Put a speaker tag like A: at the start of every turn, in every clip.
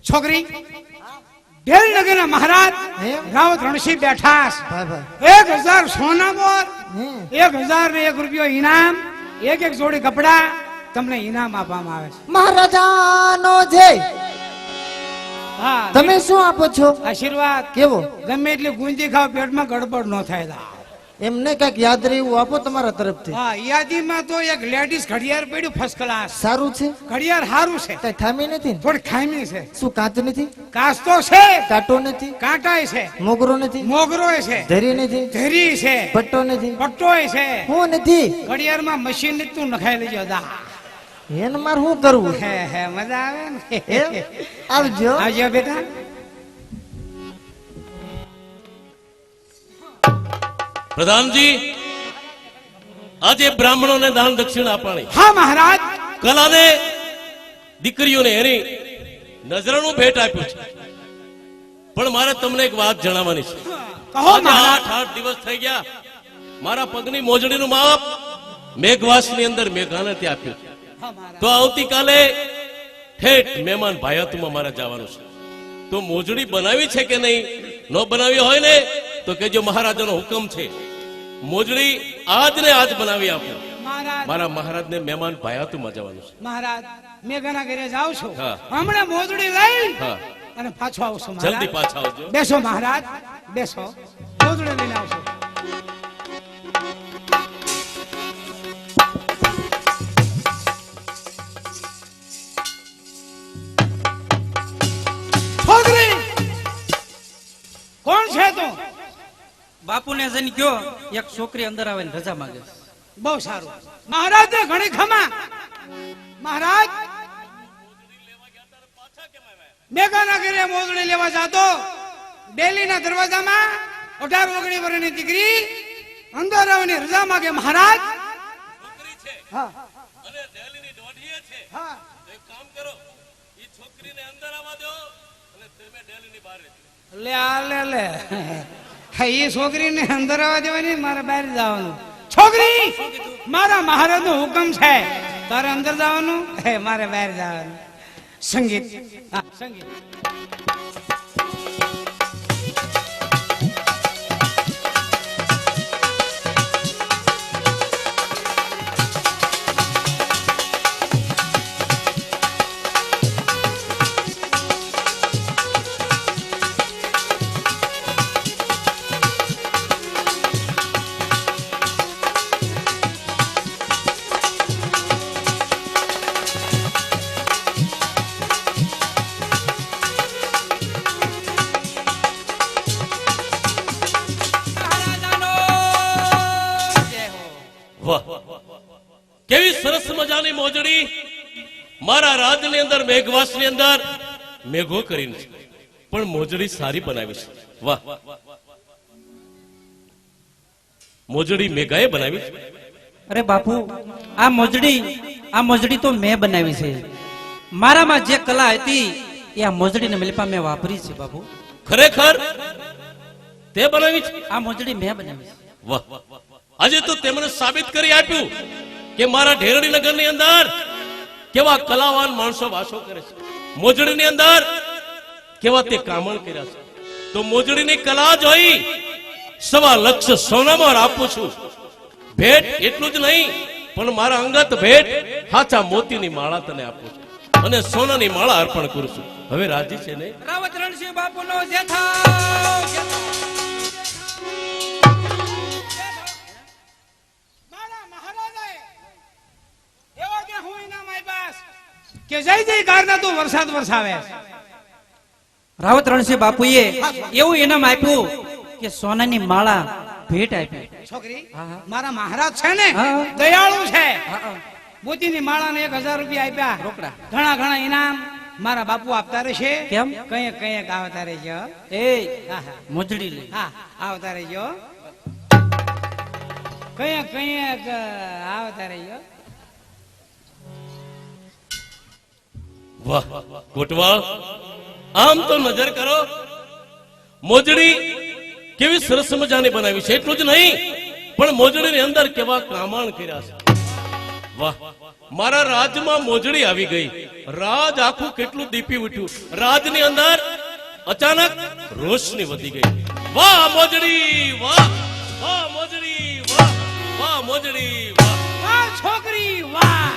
A: છોકરી ઢેલનગરના મહારાજ રાવત રણસિંહ બેઠા 1000 સોના બોર 1000 ને 1 રૂપિયો ઇનામ એક જોડી કપડા તમને ઇનામ આપવામાં આવે છે
B: મહારાજાનો જય
A: હા
B: તમે શું આપો છો
A: આશીર્વાદ
B: કેવો
A: ગમે એટલી ગુંજી ખાવ પેટમાં ગડબડ ન થાય
B: એમને કઈક યાદ રહેવું આપો તમારા તરફથી
A: હા યાદીમાં તો એક લેડીઝ ઘડિયાળ પડ્યું ફર્સ્ટ ક્લાસ
B: સારું છે
A: ઘડિયાળ સારું છે
B: કઈ ખામી નથી ને?
A: થોડી ખામી છે
B: શું કાચ નથી
A: કાચ તો છે
B: કાંટો નથી
A: કાંટાય છે
B: મોગરો નથી
A: મોગરોય છે
B: ધરી નથી
A: ધરી છે
B: પટ્ટો નથી
A: પટ્ટોય છે
B: હું નથી
A: ઘડિયાળમાં મશીન ને તું નખાઈ લેજો દા
B: એને મારે શું કરવું
A: હે મજા આવે ને
B: એમ? આવજો
A: આવજો બેટા
C: પ્રધાનજી આજે બ્રાહ્મણોને દાન દક્ષિણા આપવાની
A: હા મહારાજ
C: કલાને દીકરીઓને એની નજરાનું ભેટ આપ્યું છે પણ મારે તમને એક વાત જણાવવાની છે
A: કહો મહારાજ
C: 8 દિવસ થઈ ગયા મારા પગની મોજડીનું માપ મેઘવાસની અંદર મેઘાને ત્યાં આપ્યું છે તો આવતીકાલે ઠેઠ મહેમાન ભાયાતુમાં મારે જવાનું છે તો મોજડી બનાવી છે કે નહીં ન બનાવી હોય ને તો કેજો મહારાજાનો હુકમ છે મોજડી આજ ને આજ બનાવી આપો મારા મહારાજને મહેમાન ભાયાતુમાં જવાનું છે
A: મહારાજ મેઘાના ઘરે જાવ છું
C: હા.
A: હમણાં મોજડી લઈ
C: હા
A: અને પાછો આવશો
C: જલ્દી પાછા આવજો
A: બેસો મહારાજ બેસો મોજડી લઈને આવશો છોકરી કોણ છે તું
D: બાપુને જઈને ગયો એક છોકરી અંદર આવે ને રજા માંગે છે.
A: બહુ સારું મહારાજ ને ઘણી ખમા મહારાજ મેઘાના ઘરે મોજડી લેવા જાતો ડેલીના દરવાજામાં 18-19 વર્ષની દીકરી અંદર આવવાની રજા માંગે મહારાજ હા
C: અને ડેલીની દોઢીએ છે
A: હા
C: તો એક કામ કરો ઈ છોકરીને અંદર આવવા દો અને તમે ડેલીની બહાર રહેજો
A: લે આ લે હા એ છોકરીને અંદર આવવા દેવાની મારે બહાર જવાનું છોકરી મારા મહારાજનો હુકમ છે તારે અંદર જવાનું હે મારે બહાર જવાનું સંગીત હા સંગીત
C: વાહ કેવી સરસ મજાની મોજડી મારા રાજની અંદર મેઘવાસની અંદર મેઘો કરીને છે પણ મોજડી સારી બનાવી છે વાહ મોજડી મેઘાએ બનાવી છે
D: અરે બાપુ આ મોજડી તો મેં બનાવી છે મારામાં જે કલા હતી એ આ મોજડીને મિલપા મેં વાપરી છે બાપુ
C: ખરેખર તે બનાવી છે
D: આ મોજડી મેં બનાવી છે
C: વાહ આજે તો તેમણે સાબિત કરી આપ્યું કે મારા ઢેરડી નગરની અંદર કેવા કલાવાન માણસો વાસો કરે છે મોજડીની અંદર કેવા તે કામણ કર્યા છે તો મોજડીની કલા જોઈ 1.25 લાખ સોનામાં આપું છું ભેટ એટલું જ નહીં પણ મારા અંગત ભેટ હાચા મોતીની માળા તને આપું છું અને સોનાની માળા અર્પણ કરું છું હવે રાજી છે ને
D: રાવત રણસિંહ બાપુનો જેઠા
A: મારા મહારાજાએ એવા કે હું ઇનામ આપ્યા કે જય જય કારના તું વરસાદ વરસાવે
D: રાવત રણસિંહ બાપુએ એવું ઇનામ આપ્યું કે સોનાની માળા ભેટ આપી
A: છોકરી
D: હા, હા.
A: મારા મહારાજ છે ને
D: હા.
A: દયાળુ છે
D: હા, હા.
A: મોતીની માળાને 1000 રૂપિયા આપ્યા
D: રોકડા.
A: ઘણા ઇનામ મારા બાપુ આપતા રહેશે
D: કેમ?
A: કઈક આવતા રહેજો
D: એ
A: હા હા
D: મોજડી લે
A: હા આવતા રહેજો કઈક આવતા રહેજો
C: વાહ કોટવાળ આમ તો નજર કરો મોજડી કેવી સરસ મજાની બનાવી છે એટલું જ નહીં પણ મોજડીની અંદર કેવા કામણ કર્યા છે વાહ, મારા રાજમાં મોજડી આવી ગઈ. રાજ આખું કેટલું દીપી ઉઠ્યું. રાજની અંદર અચાનક રોશની વધી ગઈ. વાહ મોજડી, વાહ વાહ મોજડી, વાહ વાહ મોજડી, વાહ.
A: વાહ છોકરી વાહ,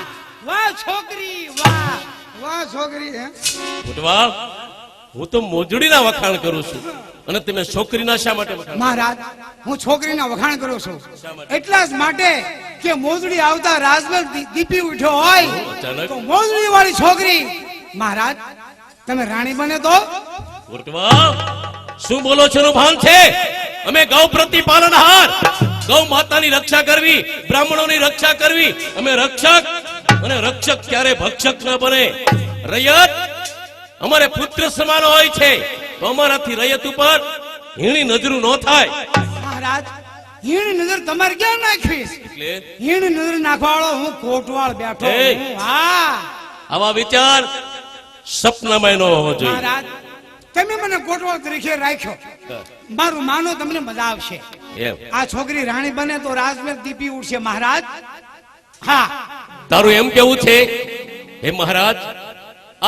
A: વાહ છોકરી વાહ, વાહ છોકરી હે
C: ઉઠવા, હું તો મોજડીના વખાણ કરું છું અને તમે છોકરીના શા માટે વખાણ?
A: મહારાજ, હું છોકરીના વખાણ કરું છું એટલા જ માટે કે મોજડી આવતા રાજમહેલ દીપી ઉઠ્યો હોય
C: અચાનક?
A: તો મોજડી વાળી છોકરી મહારાજ તમે રાણી બને તો
C: ઉઠવા, શું બોલો છો નું ભાન છે? અમે ગૌ પ્રતિપાલનહાર, ગૌ માતાની રક્ષા કરવી, બ્રાહ્મણોની રક્ષા કરવી. અમે રક્ષક, અને રક્ષક ક્યારે ભક્ષક ન બને. રૈયત અમારે પુત્ર સમાન હોય છે, તો અમારાથી રૈયત ઉપર હીણી નજરું ન થાય.
A: મહારાજ હીણ નજર તમારે ક્યાં નાખવીશ?
C: એટલે
A: હીણ નજર નાખવાળો હું કોટવાળ બેઠો
C: એ!
A: હું. હા
C: આવા વિચાર સપનામાં ન હોવો જોઈએ.
A: મહારાજ તમે મને કોટવાળ તરીકે રાખ્યો, મારું માનો તમને મજા આવશે.
C: એમ
A: આ છોકરી રાણી બને તો રાજમહેલ દીપી ઉઠશે મહારાજ. હા
C: તારું એમ કેવું છે હે મહારાજ,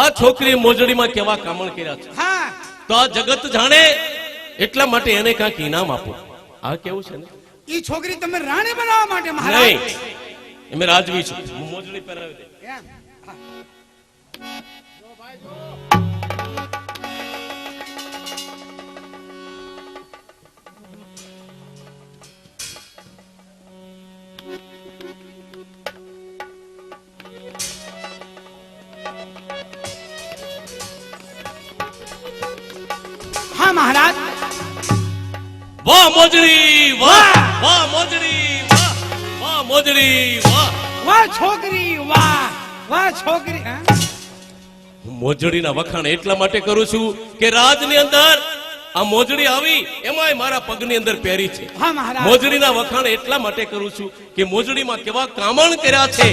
C: આ છોકરી મોજડીમાં કેવા કામણ કર્યા છે
A: હા
C: તો આ જગત જાણે, એટલા માટે એને કાંઈક ઇનામ આપો. આ કેવું છે ને?
A: ઈ છોકરી તમે રાણી બનાવવા માટે મહારાજ.
C: નહીં, એમે રાજવી છું, હું મોજડી પહેરાવી દે.
A: એમ. હા. હા મહારાજ.
C: વાહ મોજડી, વાહ વાહ મોજડી, વાહ વાહ મોજડી, વાહ.
A: વાહ છોકરી વાહ, વાહ છોકરી. હા?
C: હું મોજડીના વખાણ એટલા માટે કરું છું કે રાજની અંદર આ મોજડી આવી, એમાંય મારા પગની અંદર પહેરી છે.
A: હા મહારાજ.
C: મોજડીના વખાણ એટલા માટે કરું છું કે મોજડીમાં કેવા કામણ કર્યા છે.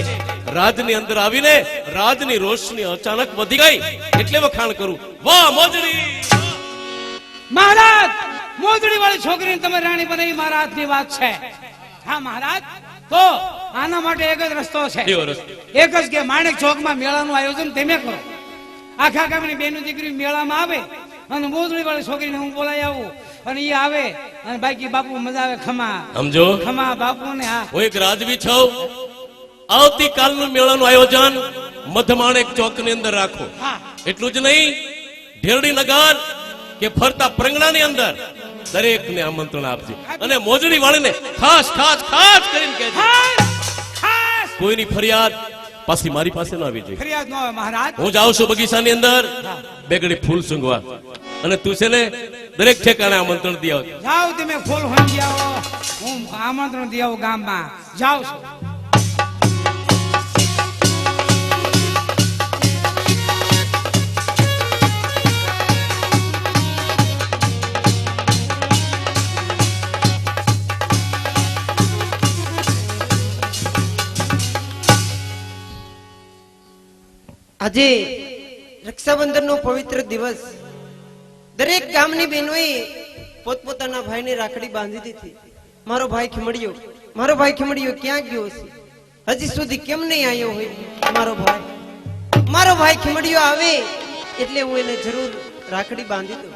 C: રાજની અંદર આવીને રાજની રોશની અચાનક વધી ગઈ, એટલે વખાણ કરું. વાહ મોજડી.
A: મહારાજ મોજડી વાળી છોકરીને તમે રાણી બનાવી મારા હાથની વાત છે. હા મહારાજ, તો આના માટે એક જ રસ્તો છે.
C: કેવો રસ્તો?
A: એક જ કે માણેક ચોકમાં મેળાનું આયોજન તમે કરો. આખા ગામની બેનો દીકરી મેળામાં આવે અને મોજડી વાળી છોકરીને હું બોલાવી આવું અને એ આવે અને બાકી બાપુ મજા આવે ખમા
C: સમજો,
A: ખમા બાપુ ને. હા
C: હું એક રાજવી છું. આવતીકાલનું મેળાનું આયોજન મધમાણેક ચોકની અંદર રાખો.
A: હા
C: એટલું જ નહીં, ઢેરડી નગર કે ફરતા પ્રંગણાની અંદર દરેકને આમંત્રણ આપજે. અને મોજડી વાળીને ખાસ ખાસ ખાસ કરીને કહેજે,
A: ખાસ ખાસ
C: કોઈની ફરિયાદ પાછી મારી પાસે ન આવી જોઈએ.
A: ફરિયાદ ન હોય મહારાજ.
C: હું જાઉં છું બગીચાની અંદર બે ઘડી ફૂલ સૂંઘવા, અને તું છે ને દરેક ઠેકાણે આમંત્રણ દી આવજે.
A: જાઓ તમે ફૂલ હોઈ આવો, હું આમંત્રણ દઈ આવું ગામમાં. જાઉં છું.
E: આજે રક્ષાબંધનનો પવિત્ર દિવસ, દરેક ગામની બહેનોએ પોતપોતાના ભાઈને રાખડી બાંધી દીધી. મારો ભાઈ ખીમડિયો ક્યાં ગયો હશે? હજી સુધી કેમ નહીં આવ્યો હોય? મારો ભાઈ ખીમડિયો આવે એટલે હું એને જરૂર રાખડી બાંધી દઉં.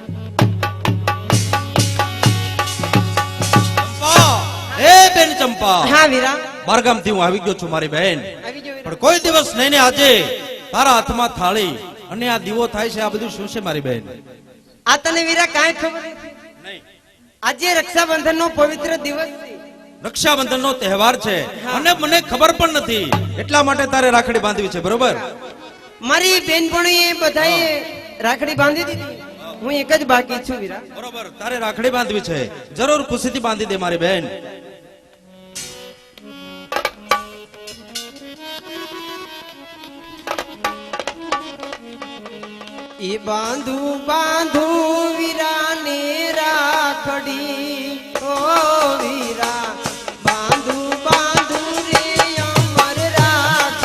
F: એ બેન ચંપા,
E: હા વીરા,
F: બારગામથી હું આવી ગયો છું મારી બેન.
E: આવી જાઓ વીરા.
F: પણ કોઈ દિવસ નહીં ને આજે તારા હાથમાં થાળી અને આ દીવો થાય છે, આ બધું શું છે મારી બેન?
E: આ તને વીરા કાંઈ ખબર નથી? આજે રક્ષાબંધનનો પવિત્ર દિવસ છે.
F: રક્ષાબંધનનો તહેવાર છે અને મને ખબર પણ નથી, એટલા માટે તારે રાખડી બાંધવી છે, બરોબર?
E: મારી બેનપણીએ બધાએ રાખડી બાંધી દીધી, હું એક જ બાકી છું વીરા.
F: બરોબર, તારે રાખડી બાંધવી છે, જરૂર ખુશીથી બાંધી દે મારી બેન.
E: એ બાંધુ વીરાને રાખડી, ઓ વીરા બાંધુ રે અમર રાખ.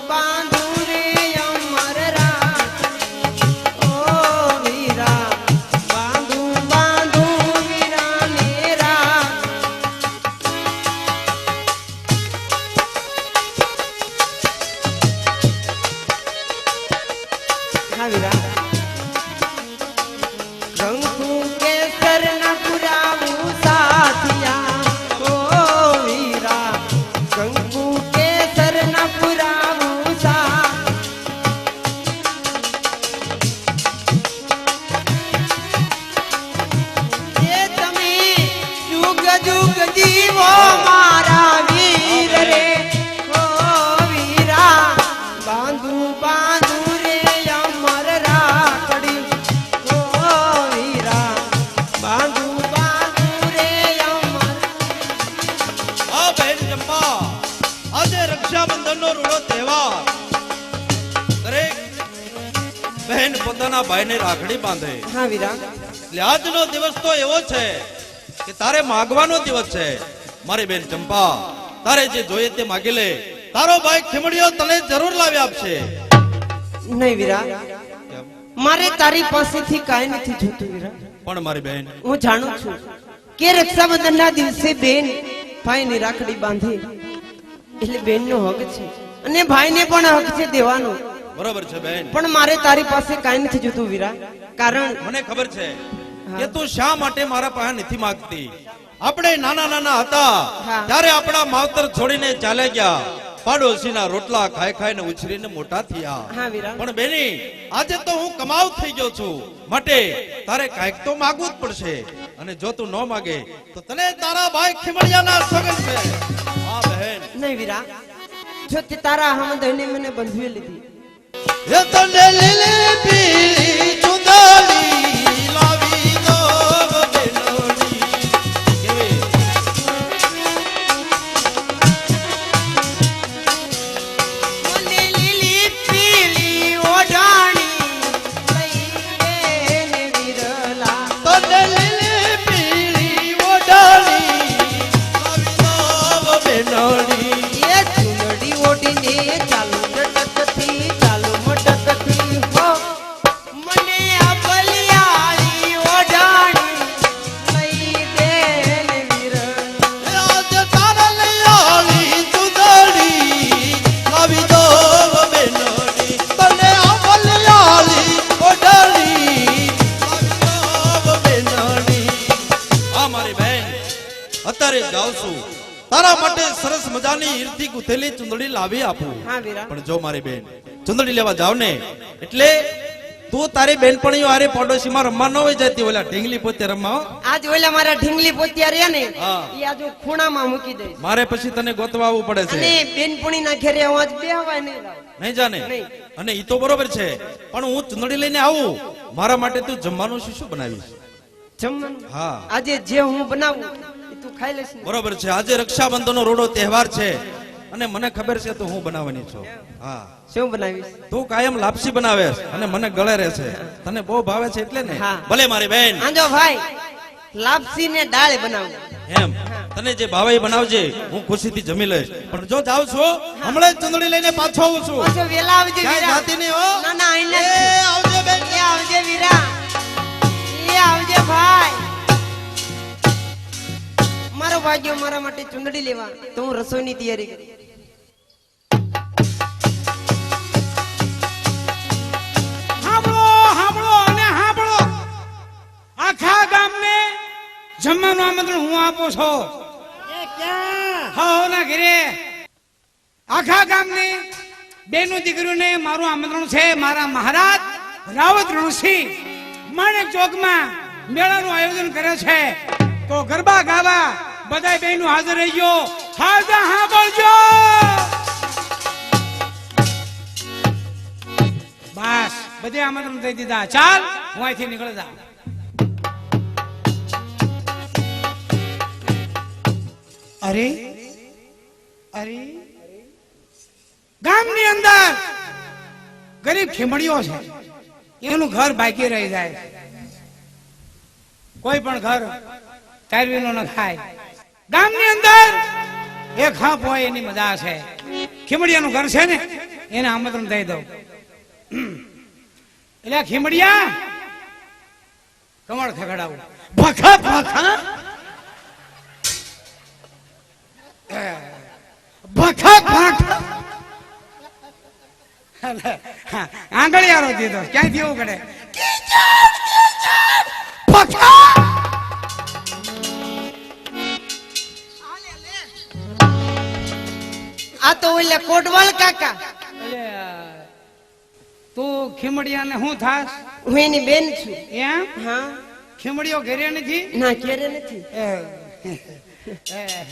E: બાંધું રે અમર રાખડી ઓ વીરા બાંધું વીરા ને હા વીરા કંકુ કેસર ના પુરાવું સાથિયા ઓ વીરા કંકુ કેસર ના પુરાવું સા એ તમે જુગ જુગ જીવો મારા વીર રે ઓ વીરા બાંધું રે અમર રાખડી ઓ વીરા બાંધું રે અમર
F: આ બહેન ચંપા આજે રક્ષાબંધનનો રૂડો તહેવાર દરેક બહેન પોતાના ભાઈને રાખડી બાંધે
E: હા વીરા
F: એટલે આજનો દિવસ તો એવો છે કે તારે માગવાનો દિવસ છે મારી બેન ચંપા તારે જે જોઈએ તે માગી લે તારો ભાઈ ખીમડીયો તને જરૂર લાવી આપશે
E: નહીં વીરા મારે તારી પાસેથી કાંઈ નથી જોતું વીરા
F: પણ મારી બેન
E: હું જાણું છું કે રક્ષાબંધનના દિવસે બેન ભાઈની રાખડી બાંધી એટલે બેનનો હક છે અને ભાઈને પણ હક છે દેવાનો
F: બરોબર છે બેન
E: પણ મારે તારી પાસે કાંઈ નથી જોતું વીરા કારણ
F: મને ખબર છે કે તું શા માટે મારા પાસે નથી માંગતી આપણે નાના નાના હતા
E: હા.
F: ત્યારે આપણા માવતર છોડીને ચાલે ગયા પાડોશીના રોટલા ખાઈ ખાઈને ઉછરીને મોટા થયા
E: હા વીરા
F: પણ બેની આજે તો હું કમાવ થઈ ગયો છું માટે તારે કાંઈક તો માંગવું જ પડશે અને જો તું ન માગે તો તને તારા ભાઈ ખીમડિયાના સોગંદ છે હા બહેન
E: નહીં વીરા જો તે તારા હમદને મને બંધવી લીધી
F: એ તને લીલી પીળી ચુંદડી લાવી દો બેનોડી કેવી
E: મને લીલી પીળી ઓઢાણી લઈ દે ને વિરલા
F: તને લીલી પીળી ઓઢણી લાવી દો બેનોડી
E: એ ચૂંદડી ઓઢીને ચાલુ મટકથી હો મને આ બલિયાળી ઓઢાણી લઈ દે ને વિરલા
F: આજ તારા લયાળી ચુંદડી લાવી દો બેનોડી તને આ લયાળી ઓઢણી લાવી દો બેનોડી આ મારી બહેન અત્યારે જાઉં છું તારા માટે સરસ મજાની હીરથી ગુથેલી ચુંદડી લાવી આપું
E: હા વીરા
F: પણ જો મારી બેન ચુંદડી લેવા જાવ ને એટલે તું તારી બેનપણીઓ હારે પડોશીમાં રમવા ન હોય જતી ઓલા ઢીંગલી પોતે રમવા હો.
E: આજ ઓલા મારા ઢીંગલી પોતિયા રહ્યા ને
F: હા.
E: ઈ આજો ખૂણામાં મૂકી દઈશ
F: મારે પછી તને ગોતવા આવવું પડે છે
E: અને બેનપણીના ઘરે હું આજ બેહવાય નહીં લાવ
F: નહીં જાને
E: નહીં.
F: અને ઈ તો બરોબર છે પણ હું ચુંદડી લઈને આવું મારા માટે તું જમવાનું શું શું બનાવીશ
E: જમવાનું
F: હા
E: આજે જે હું બનાવું એ તું ખાઈ લેશ ને
F: બરોબર છે આજે રક્ષાબંધનનો રોડો તહેવાર છે અને મને ખબર છે તું હું બનાવવાની છો હા
E: શું બનાવીશ
F: તું કાયમ લાપસી બનાવેશ અને મને ગળે રહેશે તને બહુ ભાવે છે એટલે ને
E: હા.
F: ભલે મારી બેન
E: આંજો ભાઈ લાપસી ને દાળ બનાવું
F: એમ તને જે ભાવે એ બનાવજે હું ખુશીથી જમી લઈશ પણ જો જાઉં છું હમણાં જ ચુંદડી લઈને પાછો આવું છું
E: પાછો વેલા આવજે
F: ક્યાંય
E: વીરા
F: જાતી નહીં હો
E: ના ના આઈને
F: એ આવજે બેન
E: એ આવજે વીરા એ આવજે ભાઈ મારો ભાગ્યો મારા માટે ચુંદડી લેવા તો હું રસોઈની તૈયારી કરી
A: સાંભળો સાંભળો અને સાંભળો આખા ગામને જમવાનું આમંત્રણ હું આપું છું હા ના ઘરે આખા ગામની બેનું દીકરીઓને મારું આમંત્રણ છે મારા મહારાજ રાવત રણસિંહ માણેક ચોકમાં મેળાનું આયોજન કરે છે તો ગરબા ગાવા બધા બહેનો હાજર રહી ગયો હાજર સાંભળજો બસ બધે આમંત્રણ દઈ દીધા ચાલ હું અહીંથી નીકળી જાઉં અરે અરે ગામની અંદર ગરીબ ખીમડીઓ છે એનું ઘર બાકી રહી જાય કોઈ પણ ઘર કારવીનો ન ખાય ગામની અંદર એક હાપ હોય એની મજા છે ખીમડીયાનું ઘર છે ને એને આમંત્રણ દઈ દઉં. એટલે ખીમડિયા કમળ ખગડાવું. ભખા ભખા ભખા ભખા આંગળિયારો દીધો ક્યાંથી એવું કરે ભખા.
E: આ તો ઓલા કોટવાલ કાકા.
A: એટલે તું ખીમડિયાને શું થાસ
E: હું એની બેન છું.
A: એમ
E: હા
A: ખીમડિયો ઘરે નથી
E: ના ક્યારે નથી.
A: એ,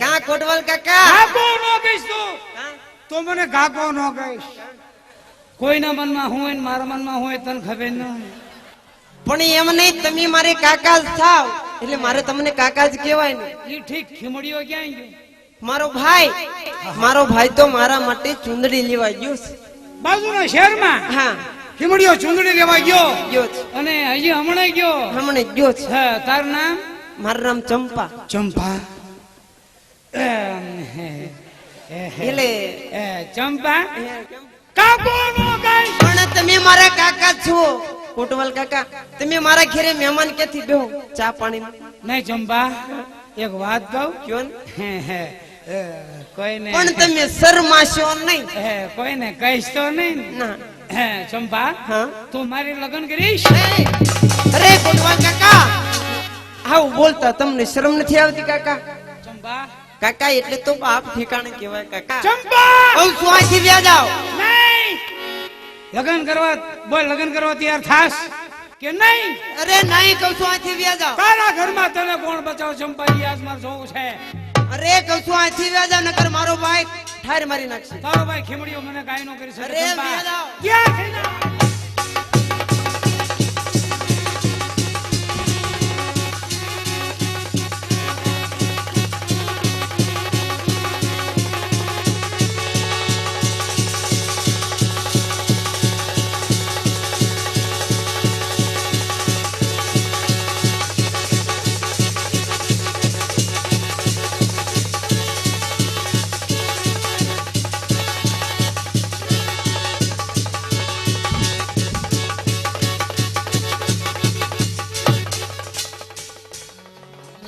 E: કા કોટવાલ કાકા.
A: ગાકો નો કહીશ તું
E: હા?
A: તો મને ગાકો નો કહીશ. કોઈના મનમાં હું હોય ને મારા મનમાં હું હોય તને ખબર ન હોય.
E: પણ એમ નહીં, તમે મારે કાકા જ થાવ એટલે મારે તમને કાકા જ કહેવાય ને.
A: ઈ ઠીક ખીમડિયો ક્યાં ગયો
E: મારો ભાઈ તો મારા માટે ચુંદડી લેવા ગયો છે.
A: બાજુના શહેરમાં
E: હા
A: ખીમડિયો ચૂંદડી લેવા ગયો
E: ગયો છે.
A: અને હજી હમણાં ગયો.
E: હમણે ગયો છે.
A: હા, તારું નામ
E: મારું નામ ચંપા.
A: ચંપા.
E: એટલે
A: ચંપા કાકો નો કહીશ.
E: પણ તમે મારા કાકા છો કોટવાલ કાકા. તમે મારા ઘરે મહેમાન ક્યાંથી બેહો ચા પાણી
A: નહીં ચંપા એક વાત કહું
E: કયો ને.
A: કોઈને
E: પણ તમે શરમાશો નહીં.
A: કોઈને કહીશ તો નહીં ને?
E: ના
A: ચંપા
E: હા
A: તું મારી લગ્ન કરીશ.
E: અરે કોટવાલ કાકા આવું બોલતા તમને શરમ નથી આવતી કાકા?
A: ચંપા
E: કાકા એટલે તો બાપ ઠેકાણે કહેવાય કાકા.
A: ચંપા
E: કહું છું અહીંથી વ્યા જાઓ.
A: નહીં લગ્ન કરવા બોલ લગ્ન કરવા તૈયાર થાસ કે નહીં?
E: અરે નહીં કહું છું અહીંથી વ્યા જાઓ.
A: તારા ઘરમાં તને કોણ બચાવ ચંપા ઈ આજ માર જોવું છે.
E: અરે કહું છું અહીંથી વ્યા જાઓ નકર મારો ભાઈ ઠાર મારી નાખશે.
A: તારો ભાઈ ખીમડીઓ મને કાઈ નો કરી શકે.
E: અરે
A: ચંપા.
E: વ્યા જાઓ.
A: ક્યાં છે ના?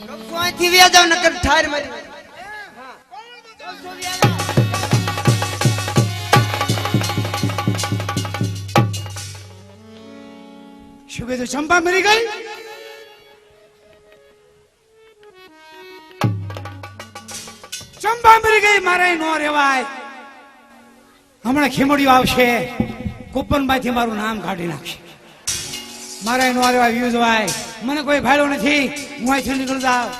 E: કહું છું અહીંથી વ્યા જાઓ નકર ઠાર મારી નાખશે.
A: શું કીધું? ચંપા મરી ગઈ? ચંપા મરી ગઈ મારે નો રેવાય. હમણાં ખીમડીઓ આવશે કૂપન માંથી મારું નામ કાઢી નાખશે. મારે નો રેવાય વ્યૂઝ વાય. મને કોઈ ફાયદો નથી. હું અહીંથી નીકળી જાઉં.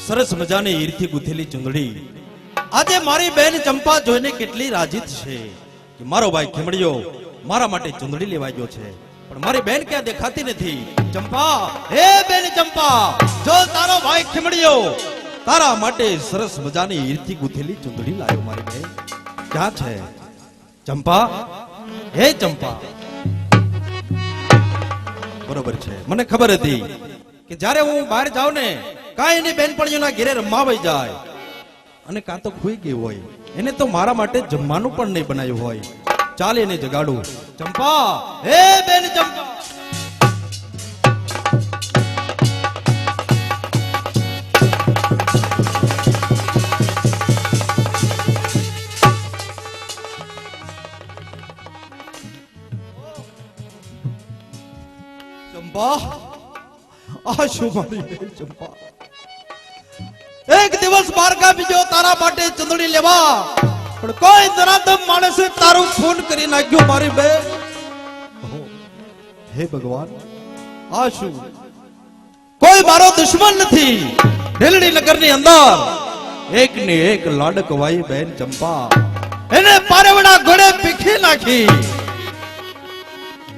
F: સરસ મજાની હીરથી ગૂંથેલી ચુંદડી આજે મારી બેન ચંપા જોઈને કેટલી રાજી છે કે મારો ભાઈ ખીમડિયો મારા માટે ચુંદડી લેવા ગયો છે, પણ મારી બેન ક્યાં દેખાતી નથી. ચંપા, હે બેન ચંપા, જો તારો ભાઈ ખીમડિયો તારા માટે સરસ મજાની હીરથી ગૂંથેલી ચુંદડી લાવ્યો. મારી બેન ક્યાં છે? ચંપા, હે ચંપા. બરોબર છે, મને ખબર હતી કે જ્યારે હું બહાર જાઉં ને કાંઈ એની બેનપણીઓના ઘેરે રમવા વઈ જાય અને કાં તો ખોઈ ગઈ હોય, એને તો મારા માટે જમવાનું પણ નહીં બનાવ્યું હોય. ચાલ એને જગાડું. ચંપા, હે બેન ચંપા. ચંપા, આ શું મારી બેન ચંપા? એક દિવસ બાર બીજો તારા માટે ચંદડી લેવા, પણ કોઈ દરાદમ માણસે તારું ખૂન કરી નાખ્યું મારી બેન. ઓહો, હે ભગવાન, આ શું? કોઈ મારો દુશ્મન નથી. ઢેલડી નગરની અંદર એક ને એક લાડકવાઈ બેન ચંપા, એને પારેવડા ઘોડે પીખી નાખી.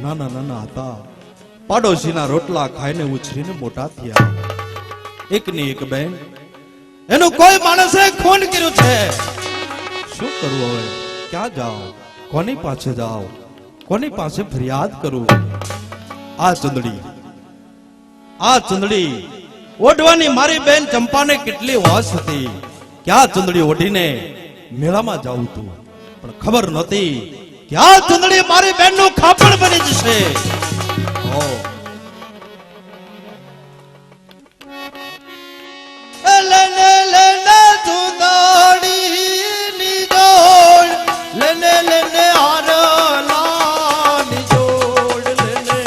F: નાના નાના હતા, પાડોશીના રોટલા ખાઈને ઉછરીને મોટા થયા. એક ની એક બેન એનું કોઈ માણસે ખૂન કર્યું છે. શું કરવું હવે? ક્યાં જાઉં? કોની પાસે જાઉં? કોની પાસે ફરિયાદ કરું? આ ચંદડી ઓઢવાની મારી બેન ચંપાને કેટલી હોશ હતી કે આ ચંદડી ઓઢીને મેળામાં જાઉં તું, પણ ખબર નહોતી કે આ ચંદડી મારી બેનનું ખાપણ બની જશે. ઓ લેને લેને ચંદડીની જોડ, લેને લેને હારલાની જોડ, લેને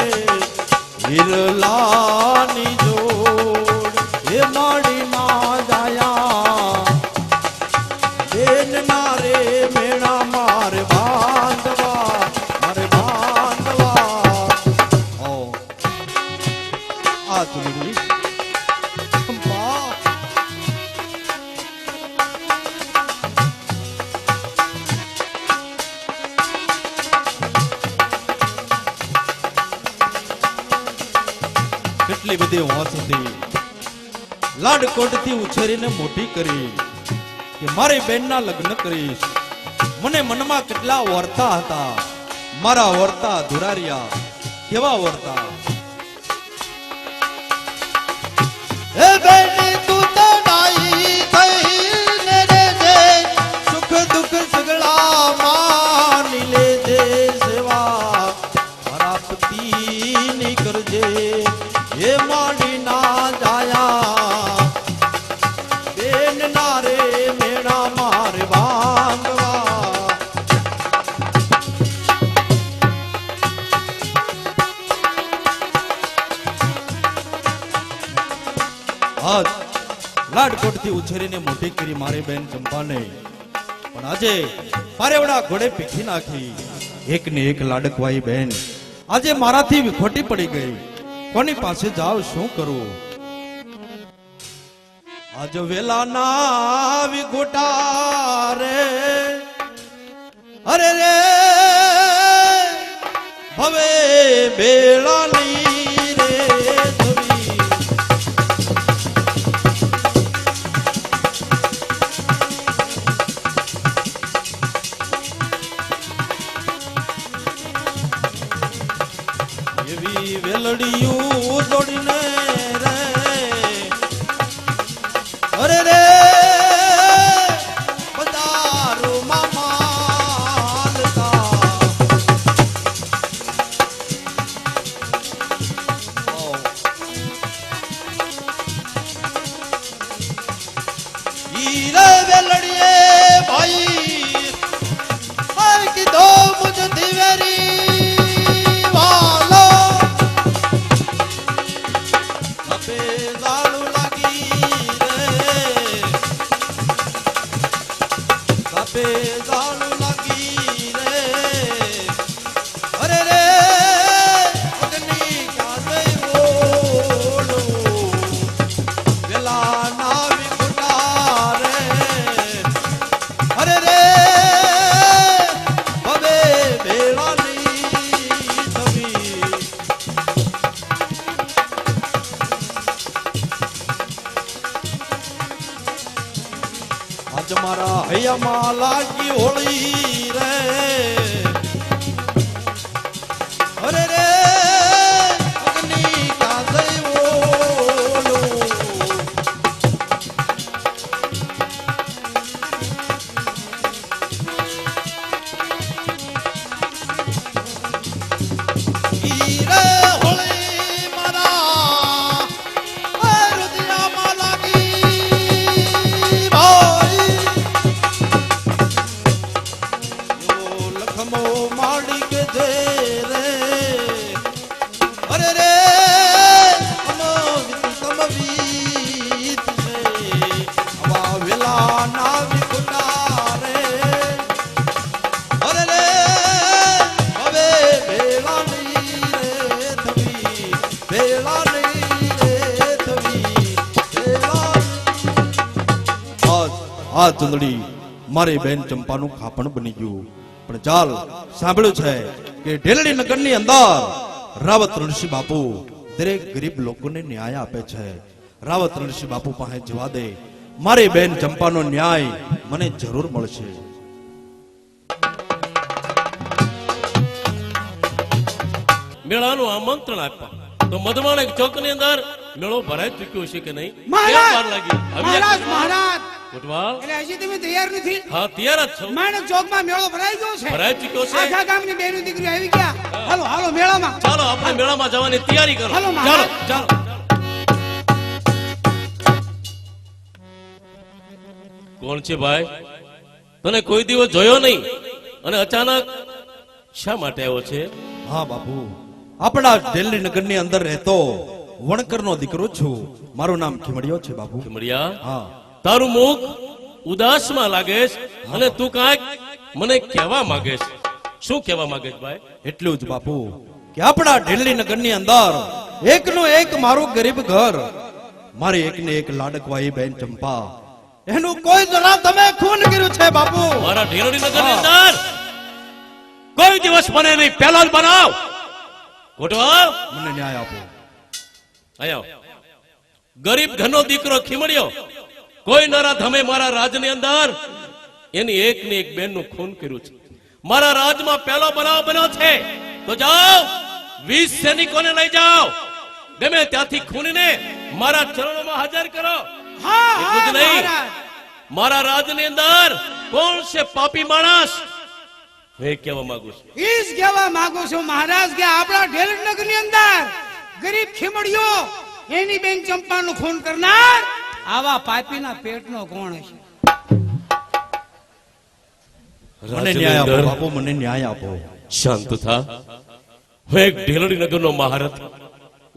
F: હિરલાની જોડ, એ માડી ના જાયા બેન ના રે મેણા મારે બાંધવા, મારે બાંધવા. ઓ આ ચંદડી ચંપા, કેટલી બધી હોશ હતી. લાડકોટથી ઉછેરીને મોટી કરી કે મારી બેનના લગ્ન કરીશ. મને મનમાં કેટલા વર્તા હતા, મારા વર્તા અધૂરા રહ્યા. કેવા વર્તા? હે બેની તું તો ડાઈ થઈને રહેજે, સુખ દુઃખ સગળા માની લેજે, સેવા મારા પતિની કરજે, એ માંડી ના જાયા બેન ના રે મેણા મારે બાંધવા. આજ લાડકોટથી ઉછેરીને મોટી કરી મારી બેન ચંપાને, પણ આજે પારેવડા ઘોડે પીખી નાખી. એક ને એક લાડકવાઈ બેન આજે મારાથી વિખોટી પડી ગઈ. કોની પાસે જાવ? શું કરું? આજ વેલા ના વિખોટા રે, અરે રે હવે બેળાની રે ધવી. એવી વેલડિયું દોડીને રે, અરે રે બજારોમાં માલતા. ઈ રે વેલડીએ ભાઈ આય કીધો મુझથી વેરી વાલો, અબે લાલુ લાગી રે, અબે લાલુ લાગી રે, અરે રે અગ્નિ કાદે ઓલો, વેલા ના વિખુટા રે, અરે રે હવે બેળાની થવી. આજ મારા હૈયામાં લાગી હોળી રે, અરે રે અગ્નિ કાદે ઓલો, ઈ રે હોળી મારા હૃદયમાં લાગી ભાઈ. યો લખમો માડી કે જે રે, અરે રે અમવિત છે, આવા વેલા ના વિખુટા રે, અરે રે હવે બેળાની રે થવી, બેળાની રે થવી, બેળાની. આ ચંદડી મારી બેન ચંપાનું ખાપણ બની ગયું. પણ ચાલ સાંભળ્યું છે કે ઢેલડી નગરની અંદર રાવત ઋષિ બાપુ દરેક ગરીબ લોકોને ન્યાય આપે છે. રાવત ઋષિ બાપુ પાસે જવા દે. મારી બેન ચંપાનો ન્યાય મને જરૂર મળશે.
C: મેળાનું આમંત્રણ આપ્યા તો મધમાણેક ચોકની અંદર મેળો ભરાઈ ચૂક્યો છે કે નહીં?
A: મહારાજ!
C: કેમ વાર લાગી? આવી
A: મહારાજ
C: જાય.
A: મહારાજ
C: કોટવાલ,
A: એટલે હજી તમે તૈયાર નથી?
C: હા તૈયાર જ છો.
A: માણક ચોકમાં મેળો ભરાઈ ગયો છે.
C: ભરાઈ ચૂક્યો છે.
A: આખા ગામની બેનો દીકરીઓ આવી ગયા. હાલો હાલો મેળામાં.
C: ચાલો આપણે મેળામાં જવાની તૈયારી કરો.
A: હાલો,
C: ચાલો
A: મહારાજ.
C: ચાલો. કોણ છે ભાઈ? તને કોઈ દિવસ જોયો નહીં અને અચાનક શા માટે આવ્યો છે?
F: હા બાપુ, આપણા દિલ્હી નગરની અંદર રહેતો વણકરનો દીકરો છું. મારું નામ ખીમડિયો છે બાપુ.
C: ખીમડિયા,
F: હા
C: તારું મુખ ઉદાસમાં લાગે છે અને તું કાંઈક મને કહેવા માંગે છે. શું કહેવા માંગે છે ભાઈ?
F: એટલું જ બાપુ કે આપણા દિલ્હી નગરની અંદર એકનું એક મારું ગરીબ ઘર, મારી એકને એક લાડકવાઈ બેન ચંપા, એનું કોઈ જરા તમે ખૂન કર્યું છે બાપુ.
C: મારા ઢેરડી નગરની અંદર કોઈ દિવસ બને નહીં, પહેલો જ બનાવ. કોટવાલ,
F: મને ન્યાય આપો.
C: આયો. ગરીબ ઘરનો દીકરો ખીમડ્યો કોઈ નરા ધમે મારા રાજની અંદર એની એક ને એક બેન નું ખૂન કર્યું છે. મારા રાજમાં પહેલો બનાવ બન્યો છે તો જાઓ 20 સૈનિકોને લઈ જાઓ, ગમે ત્યાંથી ખૂનીને મારા ચરણોમાં હાજર કરો.
A: હા
C: એટલું જ
A: હા
C: નહીં,
A: મહારાજ.
C: મારા રાજની અંદર કોણ છે પાપી માણસ હું એ કહેવા માંગુ છું.
A: ઈ જ કહેવા માંગુ છું મહારાજ કે આપણા ઢેલનગરની અંદર ગરીબ ખીમડિયો એની બેન ચંપાનું ખૂન કરનાર આવા પાપીના પેટનો કોણ છે?
F: મને ન્યાય આપો બાપુ, મને ન્યાય આપો.
C: શાંત થા. હું એક ઢેલડી નગરનો મહારથ,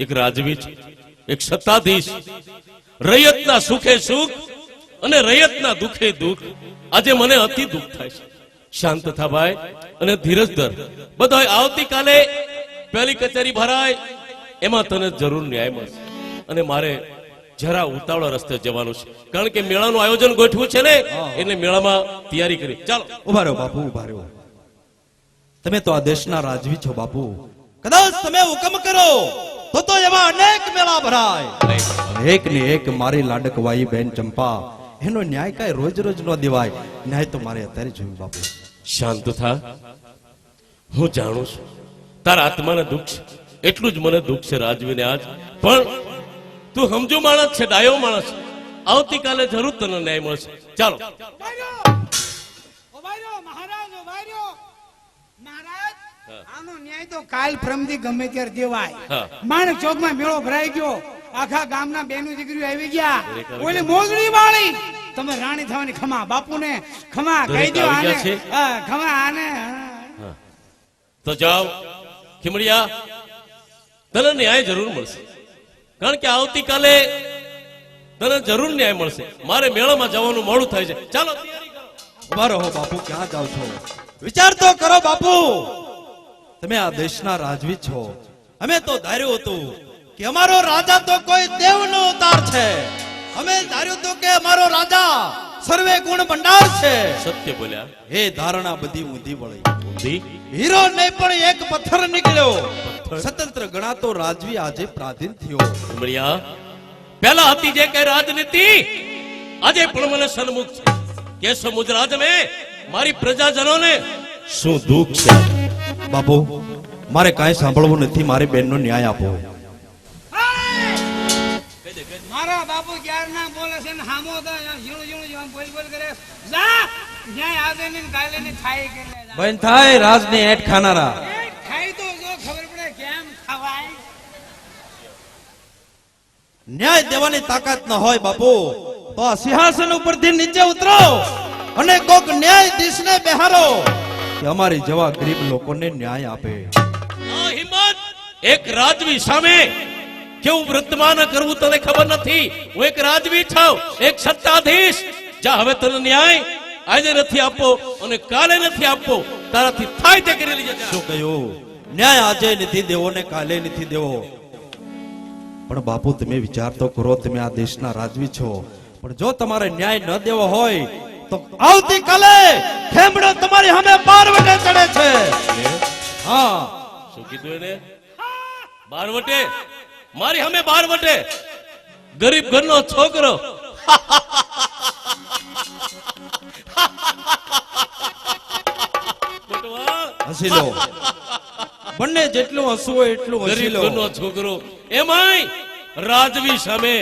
C: એક રાજવી છું, એક સત્તાધીશ. રૈયતના સુખે સુખ અને રૈયતના દુખે દુઃખ. આજે મને અતિ દુઃખ થાય છે. શાંત થા ભાઈ અને ધીરજ ધર. બધાય આવતીકાલે પહેલી કચેરી ભરાય એમાં તને જરૂર ન્યાય મળશે. અને મારે જરા ઉતાવળા રસ્તે જવાનું છે, કારણ કે મેળાનું આયોજન ગોઠવું છે ને, એટલે મેળામાં તૈયારી કરી. ચાલો.
F: ઉભા રહો બાપુ, ઉભા રહો. તમે તો આ દેશના રાજવી છો બાપુ. કદાચ તમે હુકમ કરો તો એમાં અનેક મેળા ભરાય. એક ને એક મારી લાડકવાઈ બેન ચંપા, એનો ન્યાય કાંઈ રોજ રોજ ન દેવાય. ન્યાય તો મારે અત્યારે જોયું બાપુ.
C: શાંત થા. હું જાણું છું તારા આત્માને દુઃખ છે, એટલું જ મને દુઃખ છે રાજવીને આજ. પણ તું સમજુ માણસ છે, ડાયો માણસ છે. આવતીકાલે જરૂર તને ન્યાય મળશે. ચાલો.
A: મહારાજ, આનો ન્યાય તો કાલ પ્રમદી ગમે ત્યારે દેવાય.
C: હા.
A: માણક ચોકમાં મેળો ભરાઈ ગયો, આખા ગામના બેનો દીકરીઓ આવી ગયા. ઓલી મોજડી વાળી તમે રાણી થવાની ખમા બાપુને ખમા કહી દો
C: આવી
A: આને.
C: ગયા છે?
A: હા, ખમા આને.
C: તો જાઓ ખીમડિયા, તને ન્યાય જરૂર મળશે, કારણ કે આવતીકાલે તને જરૂર ન્યાય મળશે. મારે મેળામાં જવાનું મોડું થાય છે. ચાલો તૈયારી કરો.
F: ઉભા રહો બાપુ, ક્યાં જાવ છો? વિચાર તો કરો બાપુ. તમે આ દેશના રાજવી છો. અમે તો ધાર્યું હતું કે અમારો રાજા તો કોઈ દેવનો અવતાર છે. અમે ધાર્યું હતું કે અમારો રાજા સર્વે ગુણ ભંડાર છે.
C: સત્ય બોલ્યા.
F: એ ધારણા બધી ઊંધી વળી.
C: ઊંધી?
F: હીરો નહીં પણ એક પથ્થર નીકળ્યો. સ્વતંત્ર ગણાતો રાજવી આજે પ્રાધીન થયો.
C: ખીમડિયા, પહેલા હતી જે કઈ રાજનીતિ, આજે પણ મને સન્મુખ છે. કે સમુદ્ર રાજ મેં મારી પ્રજાજનોને શું દુઃખ છે.
F: બાપુ, મારે કાંઈ સાંભળવું નથી. મારી બેનનો ન્યાય આપો.
A: મારા બાપુ ક્યાર ના બોલે છે ને હામો તો ઝીણું ઝીણું જેમ બોલ બોલ કરે. જા ન્યાય આજે ને કાલે ને થાય કે લે જા.
B: બંધ થાય રાજને હેઠ ખાનારા.
A: એ ખાઈ તો જો ખબર પડે કેમ ખવાય.
F: ન્યાય દેવાની તાકાત ન હોય બાપુ તો આ સિંહાસન ઉપરથી નીચે ઉતરો અને કોક ન્યાયાધીશને બેહારો કે અમારી જેવા ગરીબ લોકોને ન્યાય આપે.
C: આ હિંમત એક રાજવી સામે કેવું વર્તમાન કરવું તને ખબર નથી. હું એક રાજવી છું, એક સત્તાધીશ. જા હવે તને ન્યાય આજે નથી આપવો અને કાલે નથી આપવો, તારાથી થાય તે કરી લેજે. જા.
F: શું કહ્યું? ન્યાય આજે નથી દેવો ને કાલે નથી દેવો. પણ બાપુ તમે વિચાર તો કરો. તમે આ દેશના રાજવી છો, પણ જો તમારે ન્યાય ન દેવો હોય તો આવતીકાલે ખેમડો તમારી સામે બારવટે ચડે છે. હા,
C: શું કીધું એને? બારવટે? મારી સામે બારવટે? ગરીબ ઘરનો છોકરો કોટવાલ,
B: હસી લો બંને જેટલું હસવું હોય એટલું હસી
C: ગરીબ
B: લો
C: ઘરનો છોકરો એમાંય રાજવી સામે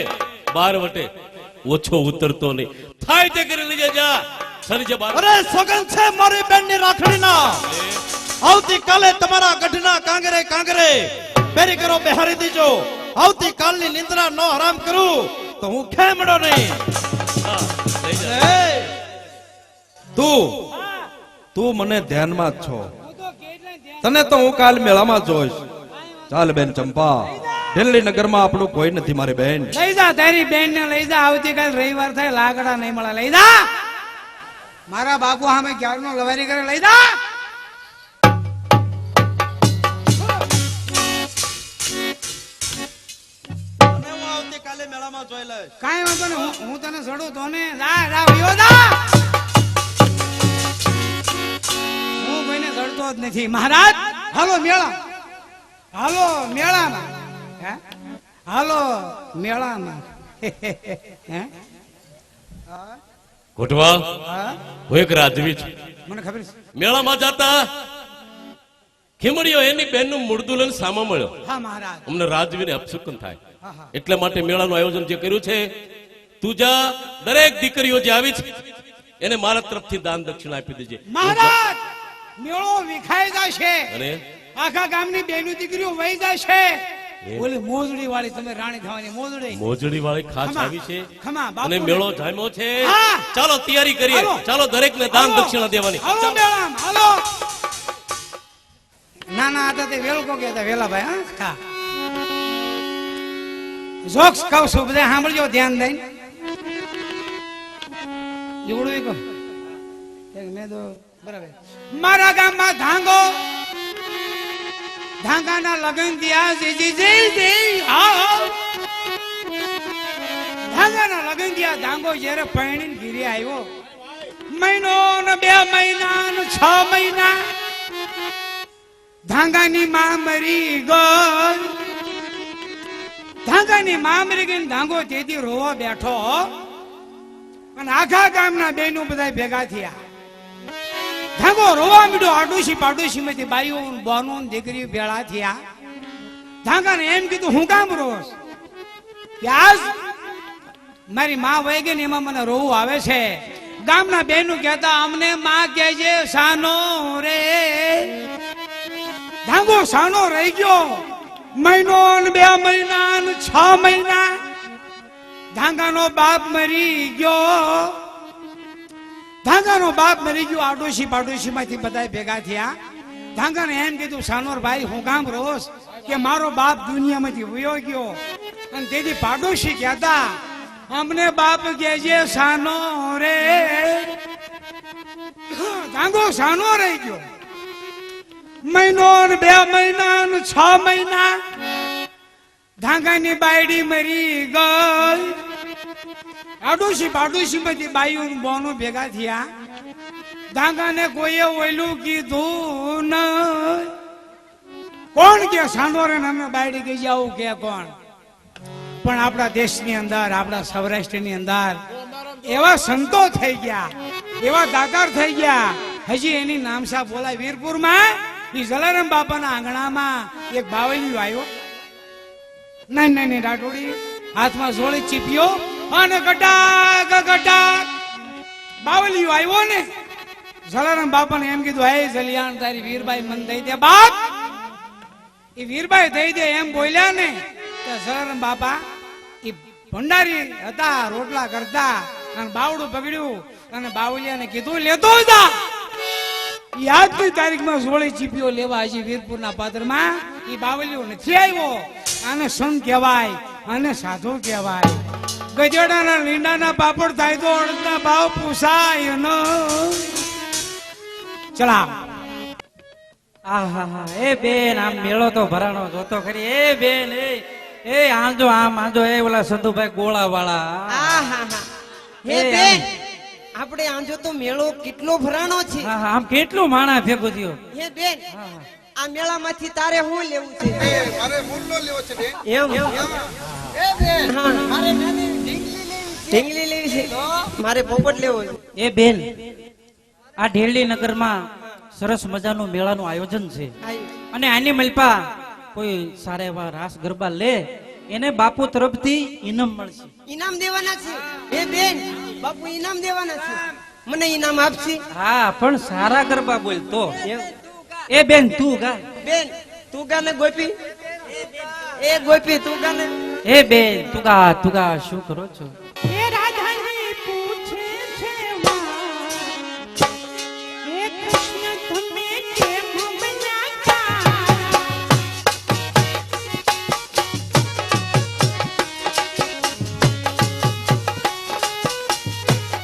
C: બાર વટે ઓછો ઉતરતો નહીં. થાય તે કરી લેજે જા. સરજે બાર.
F: અરે સોગન છે મારી બેનની રાખડીના આવતીકાલે તમારા ગઢના કાંગરે કાંગરે પેરી કરો બેહારી દીજો. આવતીકાલની નિંદ્રા નો હરામ કરું તો હું ખેમડો નહીં.
C: હા, લઈ જા.
F: એ,
B: તું મને ધ્યાનમાં જ છો તને તો હું કાલ મેળામાં જોઈશ. ચાલ બેન ચંપા દિલ્હી નગરમાં આપણું કોઈ નથી મારી બેન.
A: લઈ જા તારી બેન ને લઈ જા. આવતીકાલ રવિવાર થાય, લાકડા નહીં મળે. લઈ જા. મારા બાપુ સામે ક્યારનો લવારી કરે. લઈ જા.
F: અને હું આવતીકાલે મેળામાં જોઈ લઈશ.
A: કાંઈ વાંધો નહીં. હું તને સડું તો ને. જા જા વયો જા. હું કોઈને સડતો જ નથી મહારાજ. હાલો મેળા, હાલો મેળામાં. હે? હાલો મેળામાં. હે?
C: કોટવાલ,
A: હા?
C: હું એક રાજવી છું.
A: મને ખબર છે.
C: મેળામાં જતા ખીમડીયો એની બેનનું મૂળદું લઈને સામા મળ્યો.
A: હા મહારાજ.
C: અમને રાજવીને અપશુકન થાય
A: હા હા.
C: એટલા માટે મેળાનું આયોજન જે કર્યું છે, તું જા દરેક દીકરીઓ જે આવી છે એને મારા તરફથી દાન દક્ષિણા આપી દેજે.
A: મહારાજ મેળો વિખાઈ જશે.
C: અને
A: આખા ગામની બેનો દીકરીઓ વહી જશે. ઓલી મોજડી વાળી તમે રાણી થવાની મોજડી.
C: મોજડી વાળી ખાસ
A: ખમા,
C: આવી છે
A: ખમા, બાપુ
C: અને
A: ને.
C: મેળો જામ્યો છે.
A: હા.
C: ચાલો તૈયારી કરીએ.
A: હાલો.
C: ચાલો દરેકને દાન
A: હાલો.
C: દક્ષિણા દેવાની.
A: હાલો
C: ચાલો.
A: મેળામાં, હાલો. નાના હતા તે વેલકો કહેતા વેલાભાઈ. હા જોક્સ કહું છું, બધા સાંભળજો ધ્યાન દઈને. જોડું કહો મેં તો બરાબર. મારા ગામમાં ધાંગો ધાંગાના લગન થયા. જી જી જી હા. ધાંગાના લગન થયા. ધાંગો જ્યારે પરણીને ઘીરે આવ્યો, મહિનો ને 2 મહિના ને 6 મહિના ધાંગાની માં મરી ગઈ. ધાંગાની માં મરી ગઈ. ધાંગો તેથી રોવા બેઠો અને આખા ગામના બેનો બધા ભેગા થયા. ધાંગો રોવા મીડો. આડોશી પાડોશી માંથી બાઈઓ બોનો દીકરીઓ ભેળા થયા. ધાંગાને એમ કીધું હું કામ રોસ કે આજ મારી માં વહી ગઈ ને એમાં મને રોવું આવે છે. ગામના બેનો કહેતા અમને માં કહેજે સાનો રે. ધાંગો સાનો રહી ગયો. મહિનો ને 2 મહિના ને 6 મહિના ધાંગાનો બાપ મરી ગયો. ધાંગાનો બાપ મરી ગયો. આડોશી પાડોશી માંથી બધા ભેગા થયા. ધાંગાને એમ કીધું સાનોર ભાઈ હું કામ રોસ કે મારો બાપ દુનિયામાંથી વયો ગયો. અને તેથી પાડોશી કહેતા અમને બાપ કહેજે સાનો રે. ધાંગો સાનો રહી ગયો. મહિનો ને 2 મહિના ને 6 મહિના ધાંગાની બાયડી મરી ગઈ. આડોશી પાડોશી માંથી બાઈઓ બોનો ભેગા થયા. ધાંગાને કોઈએ ઓયલું કીધું નહીં. કોણ કે સાંડોરે અમે બાયડી ગઈ જાવું કે કોણ? પણ આપણા દેશની અંદર, આપણા સૌરાષ્ટ્રની અંદર એવા સંતો થઈ ગયા, એવા દાતાર થઈ ગયા. હજી એની નામસા બોલાય. વીરપુરમાં એ જલારામ બાપાના આંગણામાં એક બાવળિયો આવ્યો. નાની નાની ડાટોડી, હાથમાં જોડી ચીપ્યો અને ગટાક ગટાક બાવળિયો આવ્યો ને. જલારામ બાપાને એમ કીધું હે જલિયાણ તારી વીરબાઈ મન દઈ દે બાપ. એ વીરબાઈ દઈ દે એમ બોલ્યા ને તો જલારામ બાપા એ ભંડારી હતા, રોટલા કરતા અને બાવડું પકડ્યું અને બાવળિયાને કીધું લેતો જા. આજની તારીખમાં જોડે ચીપીઓ લેવા હજી વીરપુરના પાદરમાં એ બાવળિયો નથી આવ્યો. આને સંત કહેવાય અને સાધુ કહેવાય. ગજેડાના લીંડાના પાપડ થાય તો અડધના ભાવ પૂછાય ન. ચલા
D: આહા એ બેન આમ મેળો તો ભરાણો જોતો ખરી. એ બેન એ આંજો આમ આંજો. એ ઓલા સંધુભાઈ ગોળા વાળા.
E: આહાહા. હે
D: એ
E: બેન આપણે આંજો તો મેળો કેટલો ભરાણો છે.
D: આમ કેટલું માણા ભેગું થયું.
E: હે બેન આ મેળામાંથી તારે શું લેવું છે?
F: મારે મુલ્લો લેવો છે બેન.
E: એમ
F: એ બેન
E: હા.
F: મારે નાની ઢીંગલી લેવી છે.
E: ઢીંગલી લેવી છે મારે પોપટ લેવો છે
D: એ બેન આ ઢેરડી નગરમાં સરસ મજાનું મેળાનું આયોજન છે અને આની મલપા કોઈ સારા એવા રાસ ગરબા લે એને બાપુ તરફથી ઇનામ મળશે.
E: ઇનામ દેવાના છે એ બેન બાપુ ઇનામ દેવાના છે મને ઇનામ આપશે
D: હા પણ સારા ગરબા બોલ તો. એ બેન તું ગા.
E: બેન તું ગાને ગોપી એ ગોપી તું ગાને
D: એ બેન તું ગા શું કરો છો?
A: હે રાધાજી પૂછે છે વાત, હે કૃષ્ણ તમે કેમ બન્યા તારા?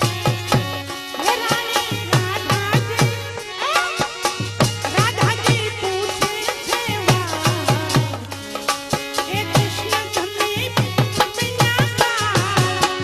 A: હે રાણી રાધાજી પૂછે છે વાત, હે કૃષ્ણ તમે બન્યા તારા?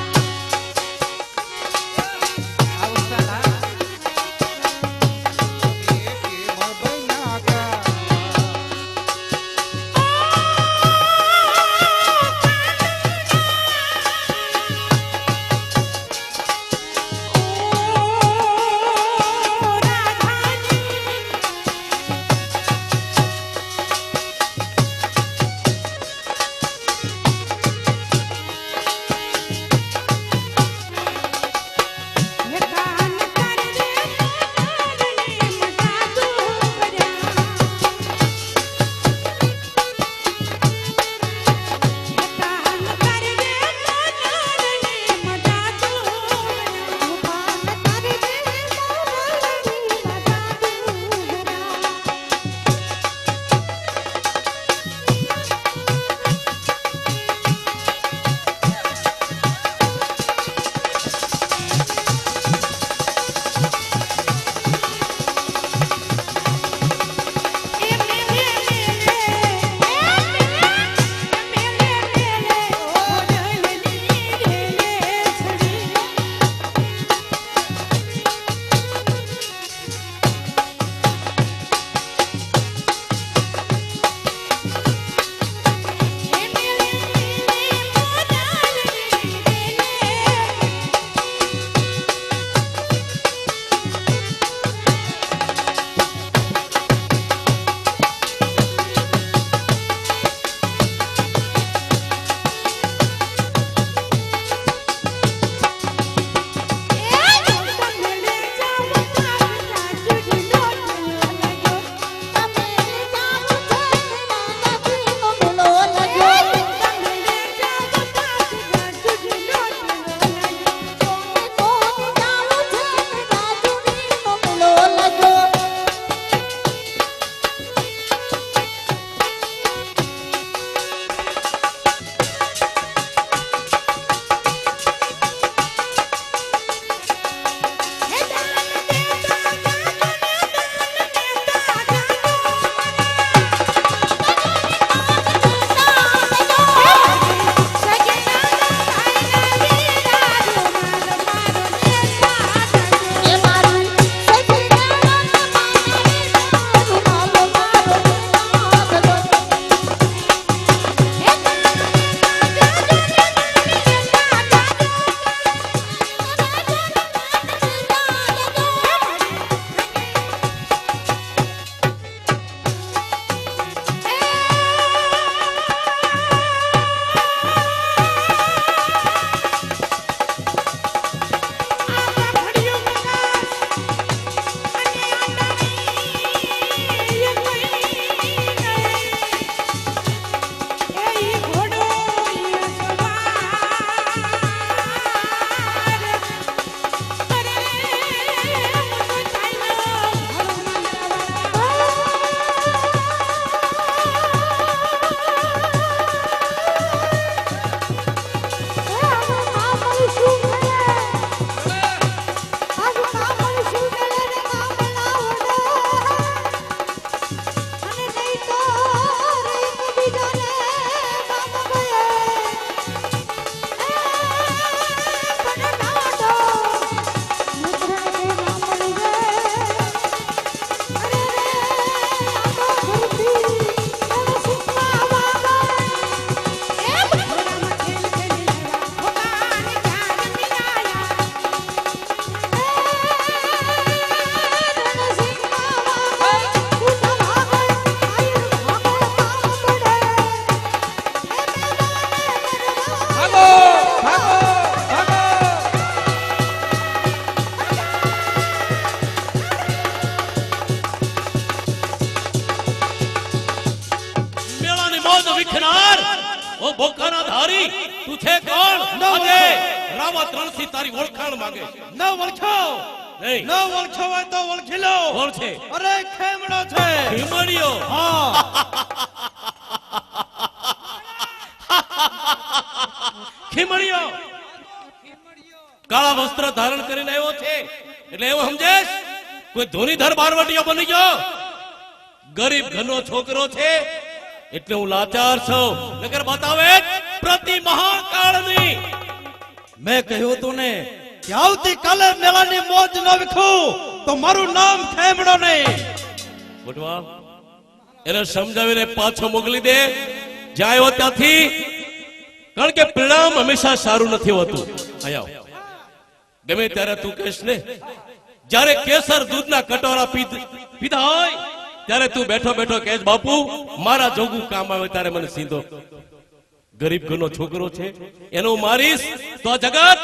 C: બોકાના ધારી તું છે કોણ? આજે રાવત રણથી તારી ઓળખાણ માંગે છે.
F: ન ઓળખો
C: નહીં.
F: ન ઓળખો હોય તો ઓળખી લો.
C: કોણ છે?
F: અરે ખેમડો છે.
C: ભીમડીઓ.
F: હા
C: ખીમડીઓ કાળા વસ્ત્ર ધારણ કરીને આવ્યો છે એટલે એવું સમજેશ કોઈ ધોનીધર બારવટીયો બની ગયો? ગરીબ ઘરનો છોકરો છે એટલે હું લાચાર છું. નગર બતાવે પ્રતિ મહાકાળની.
F: મેં કહ્યું તું ને કે આવતીકાલે મેળાની મોજ ન વિખું તો મારું નામ ખેમડો નહીં.
C: બટવા એને સમજાવીને પાછો મોકલી દે જ્યાં આવ્યો ત્યાંથી. કારણ કે પરિણામ હંમેશા સારું નથી હોતું. અહીંયા આવ. ગમે ત્યારે તું કહેશ ને જ્યારે કેસર દૂધના કટોરા પીધા હોય ત્યારે તું બેઠો બેઠો કહેશ બાપુ મારા જોગું કામ આવે ત્યારે મને સીધો. ગરીબ ઘરનો છોકરો છે એનો હું મારીશ તો આ જગત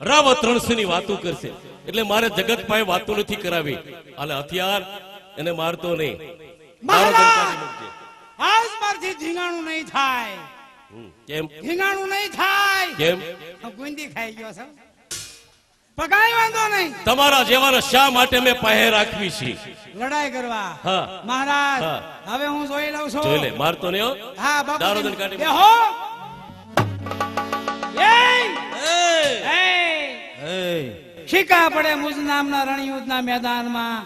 C: રાવત રણસિંહની વાતો કરશે. એટલે મારે જગત પાસે વાતો નથી કરાવી. આલે હથિયાર એને મારતો નહીં. મારો ધનકારી મૂકજે.
A: આજ મારથી ધીંગાણું નહીં થાય.
C: કેમ?
A: ધીંગાણું નહીં થાય.
C: કેમ?
A: હું ગુંદી ખાઈ ગયો છું પણ કાંઈ વાંધો નહીં.
C: તમારા જેવાને શા માટે મેં પાસે રાખવી છે?
A: લડાઈ કરવા.
C: હા.
A: મહારાજ
C: હા.
A: હવે હું જોઈ લઉં છું.
C: જોઈ લે, મારતો નહીં હો.
A: હા બાપુ
C: દારૂદન કાઢી
A: બેહો.
C: એ!
A: શીકા પડે મુજ નામના રણયુદ્ધના મેદાનમાં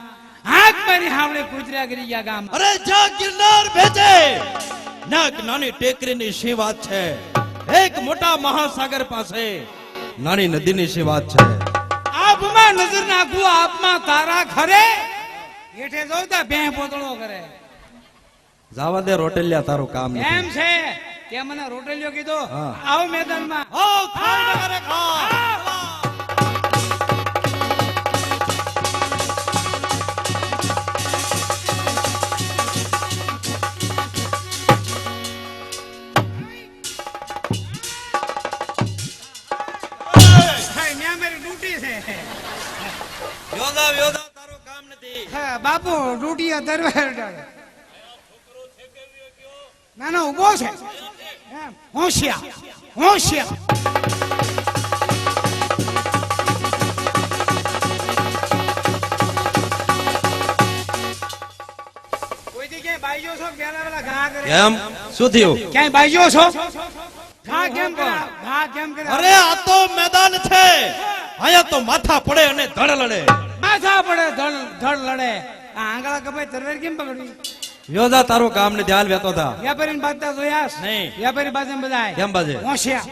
A: હાથ મારી હાવડે કૂતર્યા કરી ગયા ગામ.
F: અરે જા ગિરનાર ભેજે નાક નાની ટેકરીની શી વાત છે. એક મોટા મહાસાગર પાસે
B: નાની નદીની શી વાત છે.
A: આપમાં નજર નાખું આપમાં તારા ખરે હેઠે જોતા ભેં પોતળો કરે.
B: જાવા દે રોટેલિયા, તારું કામ નથી.
A: એમ છે કે મને રોટલીઓ કીધો.
B: હા.
A: આવો મેદાનમાં.
F: ઓ ખાઈ નગરે ખા.
A: હાય, ન્યા મારી ડ્યુટી છે.
F: યોદા યોદા તારું કામ નથી.
A: હા, બાપુ ડ્યુટી દરબાર ના ના ઉભો છે. એમ, હોશિયાર હોશિયાર. કોઈ દી ક્યાંય બાઈજો છો કે પેલા પેલા ઘા કરે?
B: કેમ? શું થયું?
A: ક્યાંય બાઈજો છો? ઘા કેમ કરે? ઘા કેમ કરે?
F: અરે આ તો મેદાન છે. અહીંયા તો માથા પડે અને ધડ લડે.
A: માથા પડે ધડ ધડ લડે. આ આંગળા કપાય તરવેર કેમ પકડવી?
B: યોદા, તારું કામ ને ધ્યાન વેતો થા.
A: વ્યાપારી બાજતા જોયાસ?
B: નહીં.
A: વ્યાપારી બાજુ બધા
B: કેમ બાજે?
A: હોશિયાર.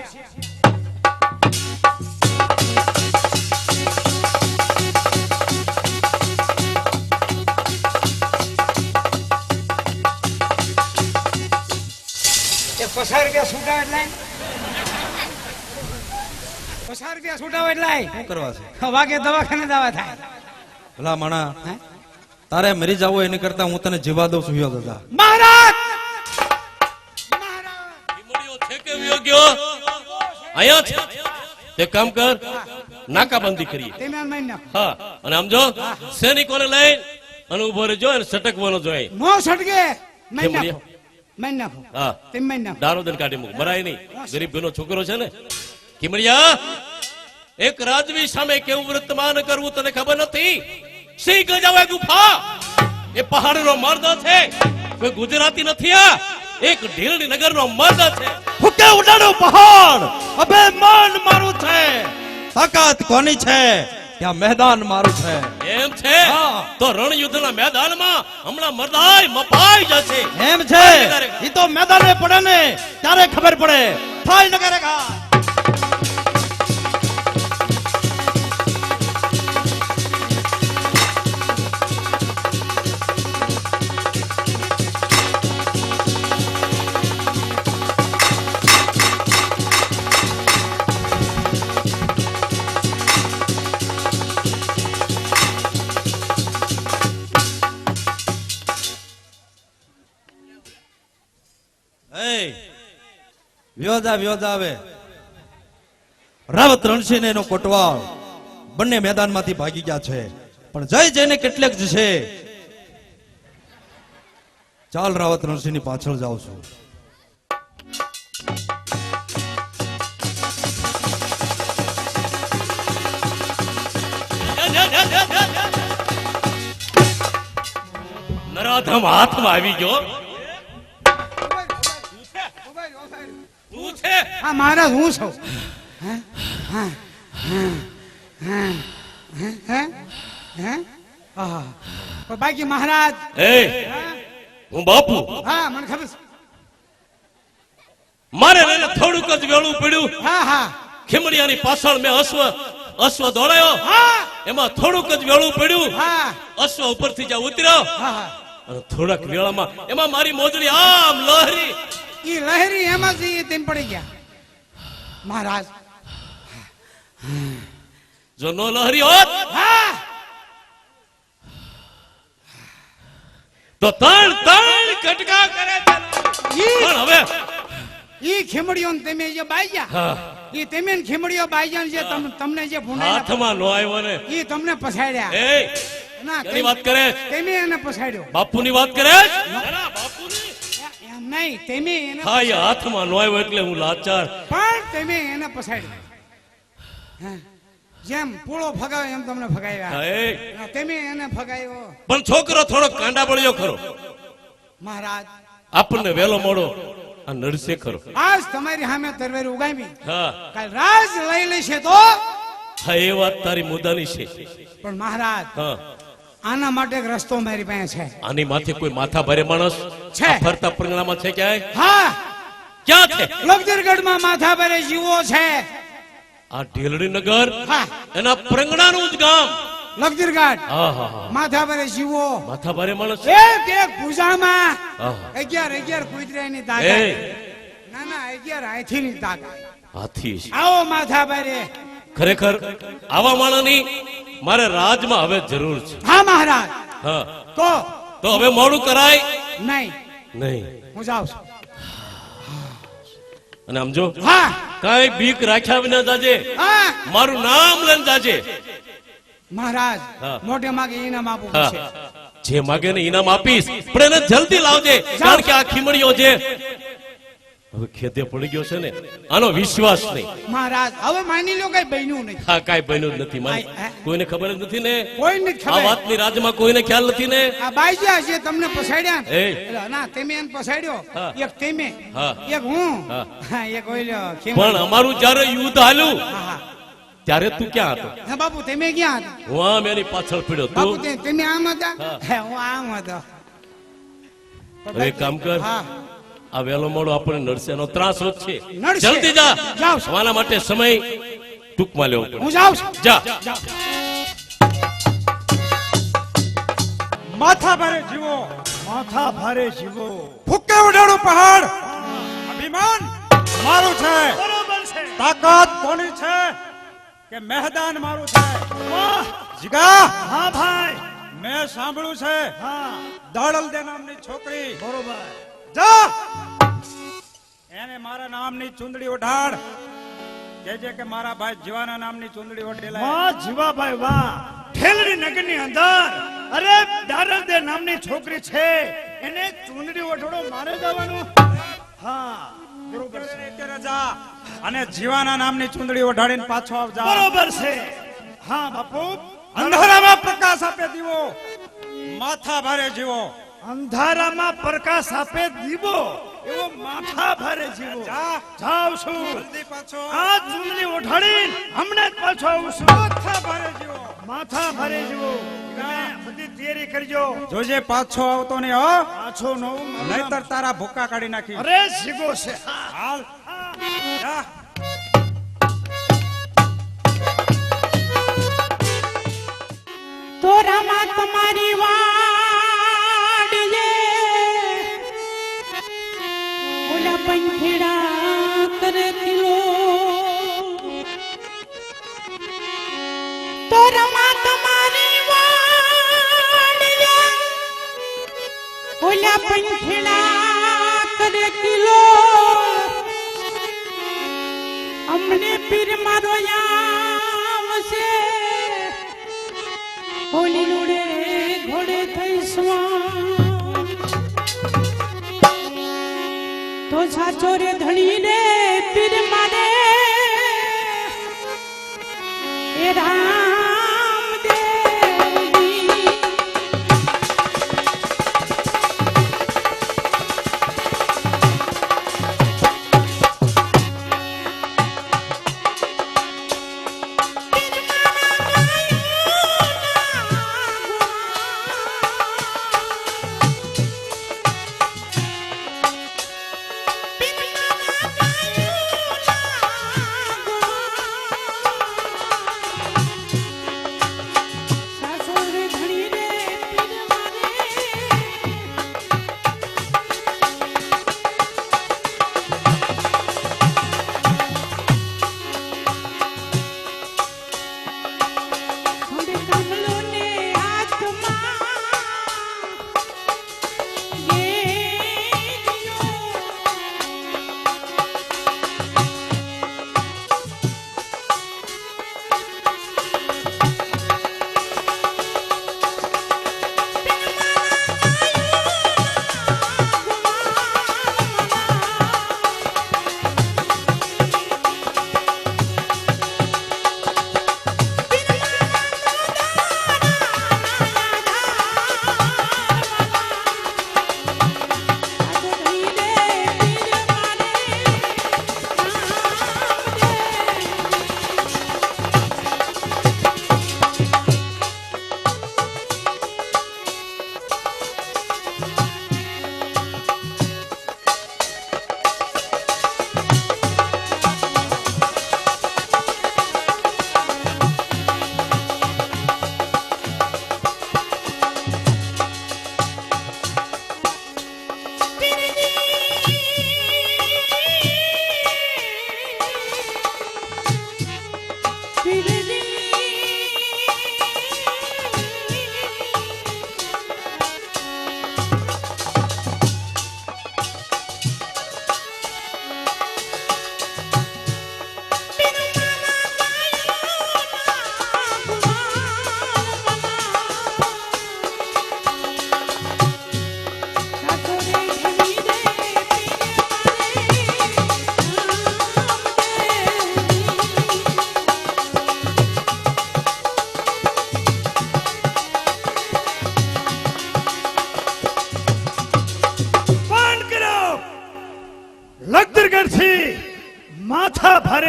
A: એ 50 રૂપિયા છૂટા એટલે 50 રૂપિયા છૂટા એટલે
B: શું કરવા છે?
A: વાગે દવાખાને દવા થાય.
B: ભલા માણા,
A: હે?
B: તારે મરી જવું એની કરતા હું તને જીવા દઉં છું. યોદા,
A: મહારાજ
C: ભીમડીઓ છે કે વિયોગ્યો? અહીંયા છે. તે કામ કર, નાકાબંધી કરીએ.
A: તમે મારી નાખો.
C: હા, અને આમ જો સૈનિકોને લઈ અને ઉભો રહેજો અને સટકવાનો જોઈએ.
A: નો સટકે મારી
C: કેમ
A: નાખો. મારી નાખો.
C: હા,
A: તમે મારી નાખો.
C: દારૂદન કાઢી મૂક. મરાય નહીં. ગરીબ ઘરનો છોકરો છે ને. કિમડિયા, એક રાજવી સામે કેવું વર્તમાન કરવું તને ખબર નથી? સિંહ ગજાવે ગુફા એ પહાડનો મર્દ છે. કોઈ ગુજરાતી નથી. આ એક ઢીલની નગરનો મર્દ છે.
F: હુકે ઉડાડો પહાડ. અબે માન મારું છે. તાકાત કોની છે?
B: ત્યાં મેદાન મારું છે.
C: એમ છે તો રણયુદ્ધના મેદાનમાં હમણાં મરદાય મપાઈ જશે.
F: એમ છે. ઈ તો મેદાને પડે ને ત્યારે ખબર પડે. થાય નગરે ખા.
B: વ્યોદા વ્યોદા આવે. રાવત રણસિંહ એનો કોટવાળ બંને મેદાનમાંથી ભાગી ગયા છે, પણ જય જઈને કેટલેક જ છે. ચાલ રાવત રણસિંહ ની પાછળ જાઉં છું.
C: ધમાધમ હાથમાં આવી ગયો તું છે
A: હા મહારાજ હું છું હે? હા હા હા હે હે આહા. પણ બાકી મહારાજ
C: એ હું બાપુ
A: હા મને ખબર છે.
C: મારે લઈને થોડુંક જ વેળું પડ્યું
A: હા હા
C: ખીમડિયાની પાછળ મેં અશ્વ દોડાયો
A: હા
C: એમાં થોડુંક જ વેળું પડ્યું
A: હા
C: અશ્વ ઉપરથી જ્યાં ઉતર્યો
A: હા હા
C: અને થોડાક વેળામાં એમાં મારી મોજડી આમ લહેરી
A: ઈ લહેરી એમાં જ ઈ તેમ પડી ગયા મહારાજ
C: જો નો લહેરી હોત
A: હા
C: તો ત્રણ કટકા કરે
A: ઈ
C: પણ હવે
A: ઈ ખીમડીઓ ને તમે જે બાઈયા
C: હા,
A: ઈ તમે ને ખીમડીઓ બાઈયા ને જે તમને જે ભૂંડાયા
C: હાથમાં નો આવ્યો ને
A: ઈ તમને પછાડ્યા
C: એ
A: ના
C: એની વાત કરે
A: તમે એને પછાડ્યો
C: બાપુની વાત કરે બાપુની
A: એમ નહીં તમે એને
C: હા એ હાથમાં નો આવ્યો એટલે હું લાચાર
A: પણ તમે એને પછાડ્યો હા. જેમ પૂળો ફગાવે એમ તમને ફગાવ્યા
C: હા, એ
A: ના, તમે એને ફગાવ્યો
C: પણ છોકરો થોડો કાંડા બળ્યો ખરો
A: મહારાજ
C: આપણને વેલો મોડો આ નડશે ખરો
A: આજ તમારી સામે તરવેરી ઉગામી
C: હા
A: કાલ રાજ લઈ લેશે તો
C: હા એ વાત તારી મુદ્દાની છે
A: પણ મહારાજ
C: હા
A: આના માટે એક રસ્તો મારી પાસે છે
C: આની માથે કોઈ માથા ભારે માણસ
A: છે.
C: આ ફરતા પરગણામાં છે ક્યાંય
A: હા
C: ક્યાં છે
A: લગદરગઢમાં માથા ભરે જીવો છે
C: આ ઢેલડી નગર
A: હા
C: એના પ્રાંગણાનું જ ગામ
A: લગદરગઢ
C: હા હા હા
A: માથા ભરે જીવો
C: માથા ભારે માણસ
A: એક પૂજામાં
C: આહા.
A: 11 કુતરાની
C: એ
A: તાકાત ના ના 11 હાથીની તાકાત
C: હાથી છે.
A: આવો માથા ભરે
C: ખરેખર આવા માણસની મારે રાજમાં હવે જરૂર છે
A: હા મહારાજ
C: હા
A: તો
C: તો હવે મોડું કરાય
A: નહીં
C: નહીં
A: હું જાઉં છું
C: અને આમ જો
A: હા
C: કાંઈ બીક રાખ્યા વિના જાજે
A: હા
C: મારું નામ લઈને જાજે
A: મહારાજ
C: હા.
A: મોઢે માગે ઇનામ આપવું
C: હા.
A: પડશે
C: જે માગે ને ઇનામ આપીશ પણ એને જલ્દી લાવજે કારણ કે આ ખીમડીઓ છે હવે ખેતે પડી ગયો છે ને આનો વિશ્વાસ નહીં
A: મહારાજ હવે માની લો કઈ બન્યું નહીં
C: હા કાંઈ બન્યું જ નથી મારે
A: હે?
C: કોઈને ખબર જ નથી ને
A: કોઈને જ
C: આ
A: ખબર
C: વાતની રાજમાં કોઈને ખ્યાલ નથી ને
A: આ બાઈજા છે તમને પછાડ્યા ને?
C: એ.
A: એટલે ના તમે એને પછાડ્યો
C: હા.
A: એક તમે
C: હા.
A: એક હું
C: હા.
A: હા, એક ઓલ્યો
C: પણ અમારું જયારે યુદ્ધ હાલ્યું
A: હા હા
C: ત્યારે તું ક્યાં હતો
A: હા બાપુ તમે ક્યાં હતા
C: હું આમ એની પાછળ પડ્યો
A: બાપુ
C: તું
A: તમે આમ હતા
C: હા.
A: હે, હું આમ હતો
C: હવે એક કામ કર
A: હા
C: આ વેલો મોડો આપણને નડશે એનો ત્રાસ વધશે
A: નડશે.
C: જલ્દી જા
A: જાઉં છું.
C: આના માટે સમય ટૂંકમાં લેવો પડે
A: હું જાઉં છું
C: જા
G: માથા ભારે જીવો માથા ભારે જીવો ફૂકે ઉડાડો પહાડ અભિમાન મારું છે બરોબર છે તાકાત કોની છે કે મેદાન મારું છે વાહ જીગા હા ભાઈ મેં સાંભળ્યું છે હા દાડલ દે નામની છોકરી બરોબર જા એને મારા નામની ચુંદડી ઓઢાડ કે કે મારા ભાઈ જીવાના નામની ચુંદડી ઓઢેલા
H: વાહ જીવાભાઈ વાહ ઠેલડી નગરની અંદર અરે દારલદે નામની છોકરી છે એને ચૂંદડી ઓઢોડો મારે જવાનું હા
G: બરોબર છે અત્યારે જા અને જીવાના નામની ચુંદડી ઓઢાડીને પાછો આવજા
H: બરોબર છે હા બાપુ
G: અંધારામાં પ્રકાશ આપે દીવો માથા ભારે જીવો
H: અંધારામાં પ્રકાશ આપે દીવો એવો માથા ભારે જીવો જાવ છું
G: જલ્દી પાછો
H: આ ચૂંદડી ઓઢાડીને હમણાં જ પાછો આવું છું
G: માથા ભારે જીવો
H: માથા ભારે જીવો તમે બધી તૈયારી કરજો
G: જોજે પાછો આવતો નહીં હો
H: પાછો નો
G: નહીતર તારા ભૂકા કાઢી નાખી
H: અરે શીગો છે
G: હાલ જા
I: તોરામાં તમારી વાડ જે ઓલા પંખેડા કરે કિલો તોરામાં તમારી વાડ જે ઓલા પંખેડા કરે કિલો અમને પીર મારો આવશે હોલી લુડે ઘોડે થઈ સ્વામ તો સાચો રે ધણી રે પીર મારે એ રામ દેવજી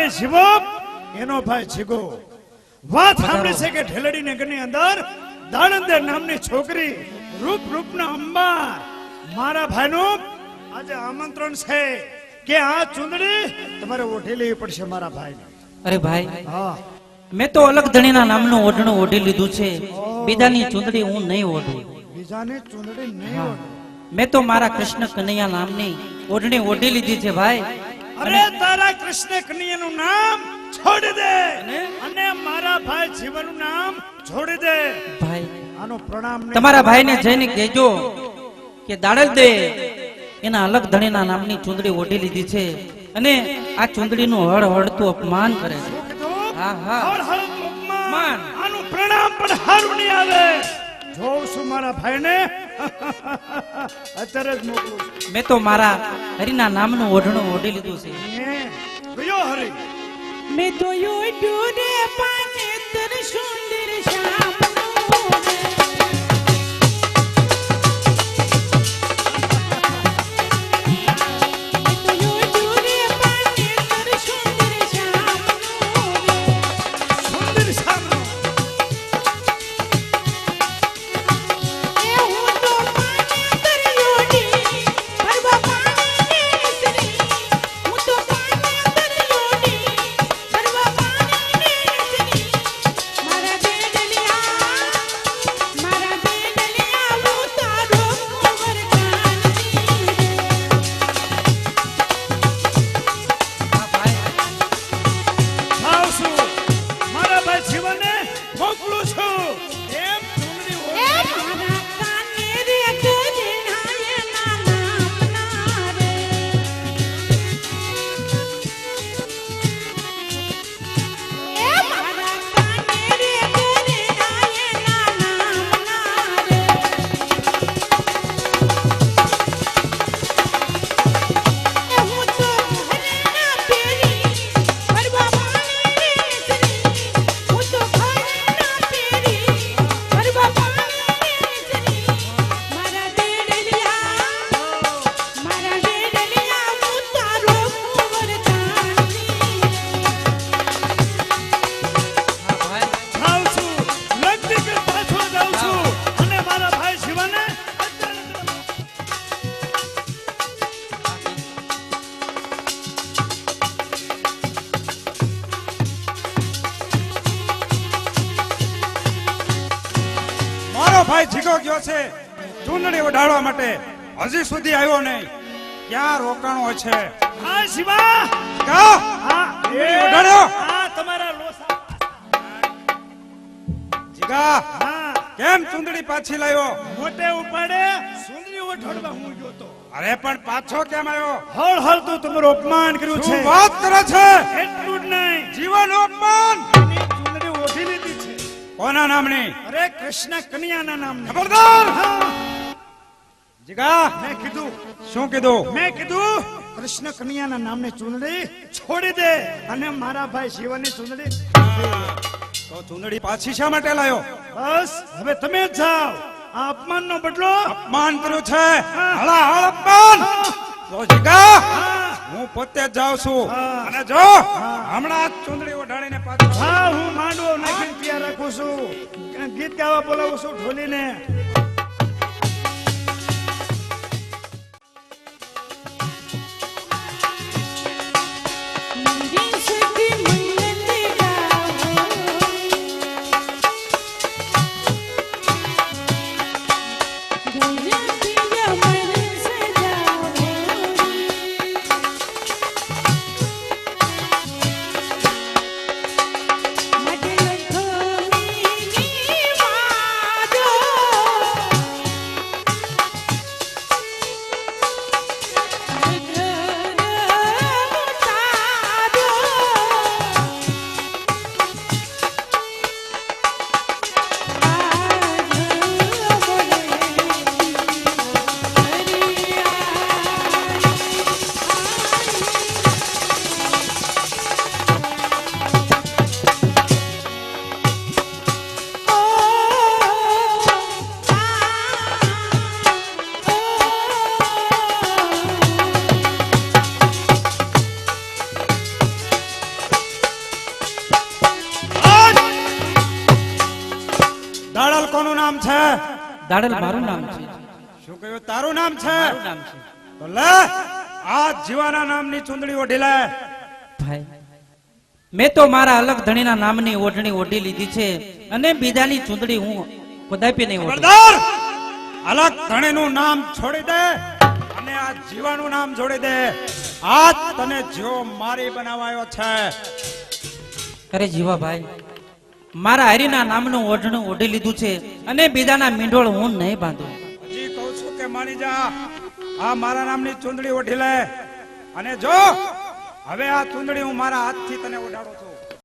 H: ભારે શિવો એનો ભાઈ જીગો વાત સાંભળી છે કે ઢેલડી નગરની અંદર દાણંદર નામની છોકરી રૂપના અંબાર મારા ભાઈનું આજે આમંત્રણ છે કે આ ચુંદડી તમારે ઓઢી લેવી પડશે મારા ભાઈને.
D: અરે ભાઈ,
H: હા
D: મેં તો અલગ ધણીના નામનું ઓઢણું ઓઢી લીધું છે. બીજાની ચૂંદડી હું નહીં ઓઢું.
H: બીજાની ચુંદડી નહીં ઓઢો.
D: મેં તો મારા કૃષ્ણ કનૈયા નામની ઓઢણી ઓઢી લીધી છે ભાઈ.
H: અરે તારા કૃષ્ણ કનૈયાનું નામ છોડી દે અને મારા ભાઈ જીવનનું નામ છોડી દે.
D: ભાઈ,
H: આનો પ્રણામ નહીં.
D: તમારા ભાઈને જઈને કહેજો કે દાડલ દે એના અલગ ધણીના નામની ચૂંદડી ઓઢી લીધી છે અને આ ચૂંદડીનું હળહળતું અપમાન કરે છે. હા હા,
H: હળ હળ તું અપમાન.
D: માન.
H: આનું પ્રણામ પણ હારું નહીં આવે. જોઉં છું મારા ભાઈને અત્યારે જ મોકલું છું.
D: મેં તો મારા હરિના નામનું ઓઢણું ઓઢી લીધું છે.
H: કયો હરી?
I: મેં તો યોડ્યું રે પાનેતર સુંદર શ્યામનું રે. મેં તો યોડ્યું રે પાનેતર સુંદર શ્યામનું રે.
H: સુંદર સામનો.
I: એ હું તો પાનેતર યોડી પરવા પાણીની સરી. હું તો પાનેતર યોડી પરવા પાણીની સરી. મારા બેડલિયા હું તારો કુંવર કાનજી રે.
H: જાઉં છું. મારા ભાઈ જીવનને મોકલું છું. એમ ચૂંદડી
I: એ
H: ઓઢી.
I: મારા કાને રે ગજનાએ નામના રે. એ મારા કાને રે ગજનાએ નામના રે. એ હું તો ઘરેના પેરી પરવા પાણીની સરી. હું તો ઘરેના પેરી પરવા પાણીની સરી. મારા બેડલિયા હું તારો કુંવર કાનજી રે.
H: જાઉં છું. લગતી કે પાછો જાઉં છું. અને મારા ભાઈ જીવનને અત્યારે
G: મારો ભાઈ જીગો ગયો છે ચૂંદડી ઉડાડવા માટે, હજી સુધી આવ્યો નહીં. ક્યાં રોકાણો છે?
H: હા શિવા.
G: કા
H: હા
G: ચૂંદડી ઉડાડ્યો?
H: હા તમારા લોસા.
G: જીગા,
H: હા
G: કેમ ચૂંદડી પાછી લાવ્યો?
H: મોટે ઉપાડે સુંદરી ઓઠોડવા હું ગયો તો.
G: અરે પણ પાછો કેમ આવ્યો?
H: હળ હળ તું તમારું અપમાન કર્યું છે.
G: શું વાત કરે છે?
H: એટલું જ નહીં,
G: જીવન અપમાન
H: એની ચૂંદડી ઓઢી લીધી છે.
G: કોના નામની?
H: અરે કૃષ્ણ કનૈયાના નામની.
G: ખબરદાર!
H: હા,
G: જીગા,
H: મેં કીધું
G: શું કીધું?
H: કૃષ્ણ કનૈયાના નામની ચૂંદડી છોડી દે અને મારા ભાઈ શિવની ચૂંદડી.
G: તો ચૂંદડી પાછી શા માટે લાવ્યો?
H: બસ હવે તમે જ જાઓ. આ અપમાનનો બદલો.
G: અપમાન કર્યું છે. હળા અપમાન. તો જીગા, હું પોતે જ જાઉં છું.
H: હા.
G: અને જો હમણાં જ ચૂંદડી ઓઢાડીને પાછો
H: હા હું માંડવો નાખીને તૈયાર રાખું છું. ગીત ગાવા બોલાવું છું ઢોલીને.
I: મંગી સખી મંગલ ગાવો. ગોરા પિયા મન સજાવો. મડલ થોની વાજો
H: કોનું નામ છે?
D: દાડલ મારું નામ છે.
H: શું કહ્યું? તારું નામ છે?
D: મારું નામ છે.
H: તો લે આ જીવાના નામની ચુંદડી ઓઢી લે.
D: ભાઈ મેં તો મારા અલગ ધણીના નામની ઓઢણી ઓઢી લીધી છે અને બીજાની ચૂંદડી હું કદાપી નહીં ઓઢું.
H: ખબરદાર! અલગ ધણીનું નામ છોડી દે અને આ જીવાનું નામ જોડી દે. આજ તને જીવો મારી બનાવાયો છે.
D: અરે જીવાભાઈ, મારા હરીના નામનું ઓઢણું ઓઢી લીધું છે અને બીજાના મીંડોળ હું નહીં બાંધું.
H: હજી કહું છું કે માની જા. આ મારા નામની ચુંદડી ઓઢી લે અને જો હવે આ ચુંદડી હું મારા હાથથી તને ઓઢાડું છું.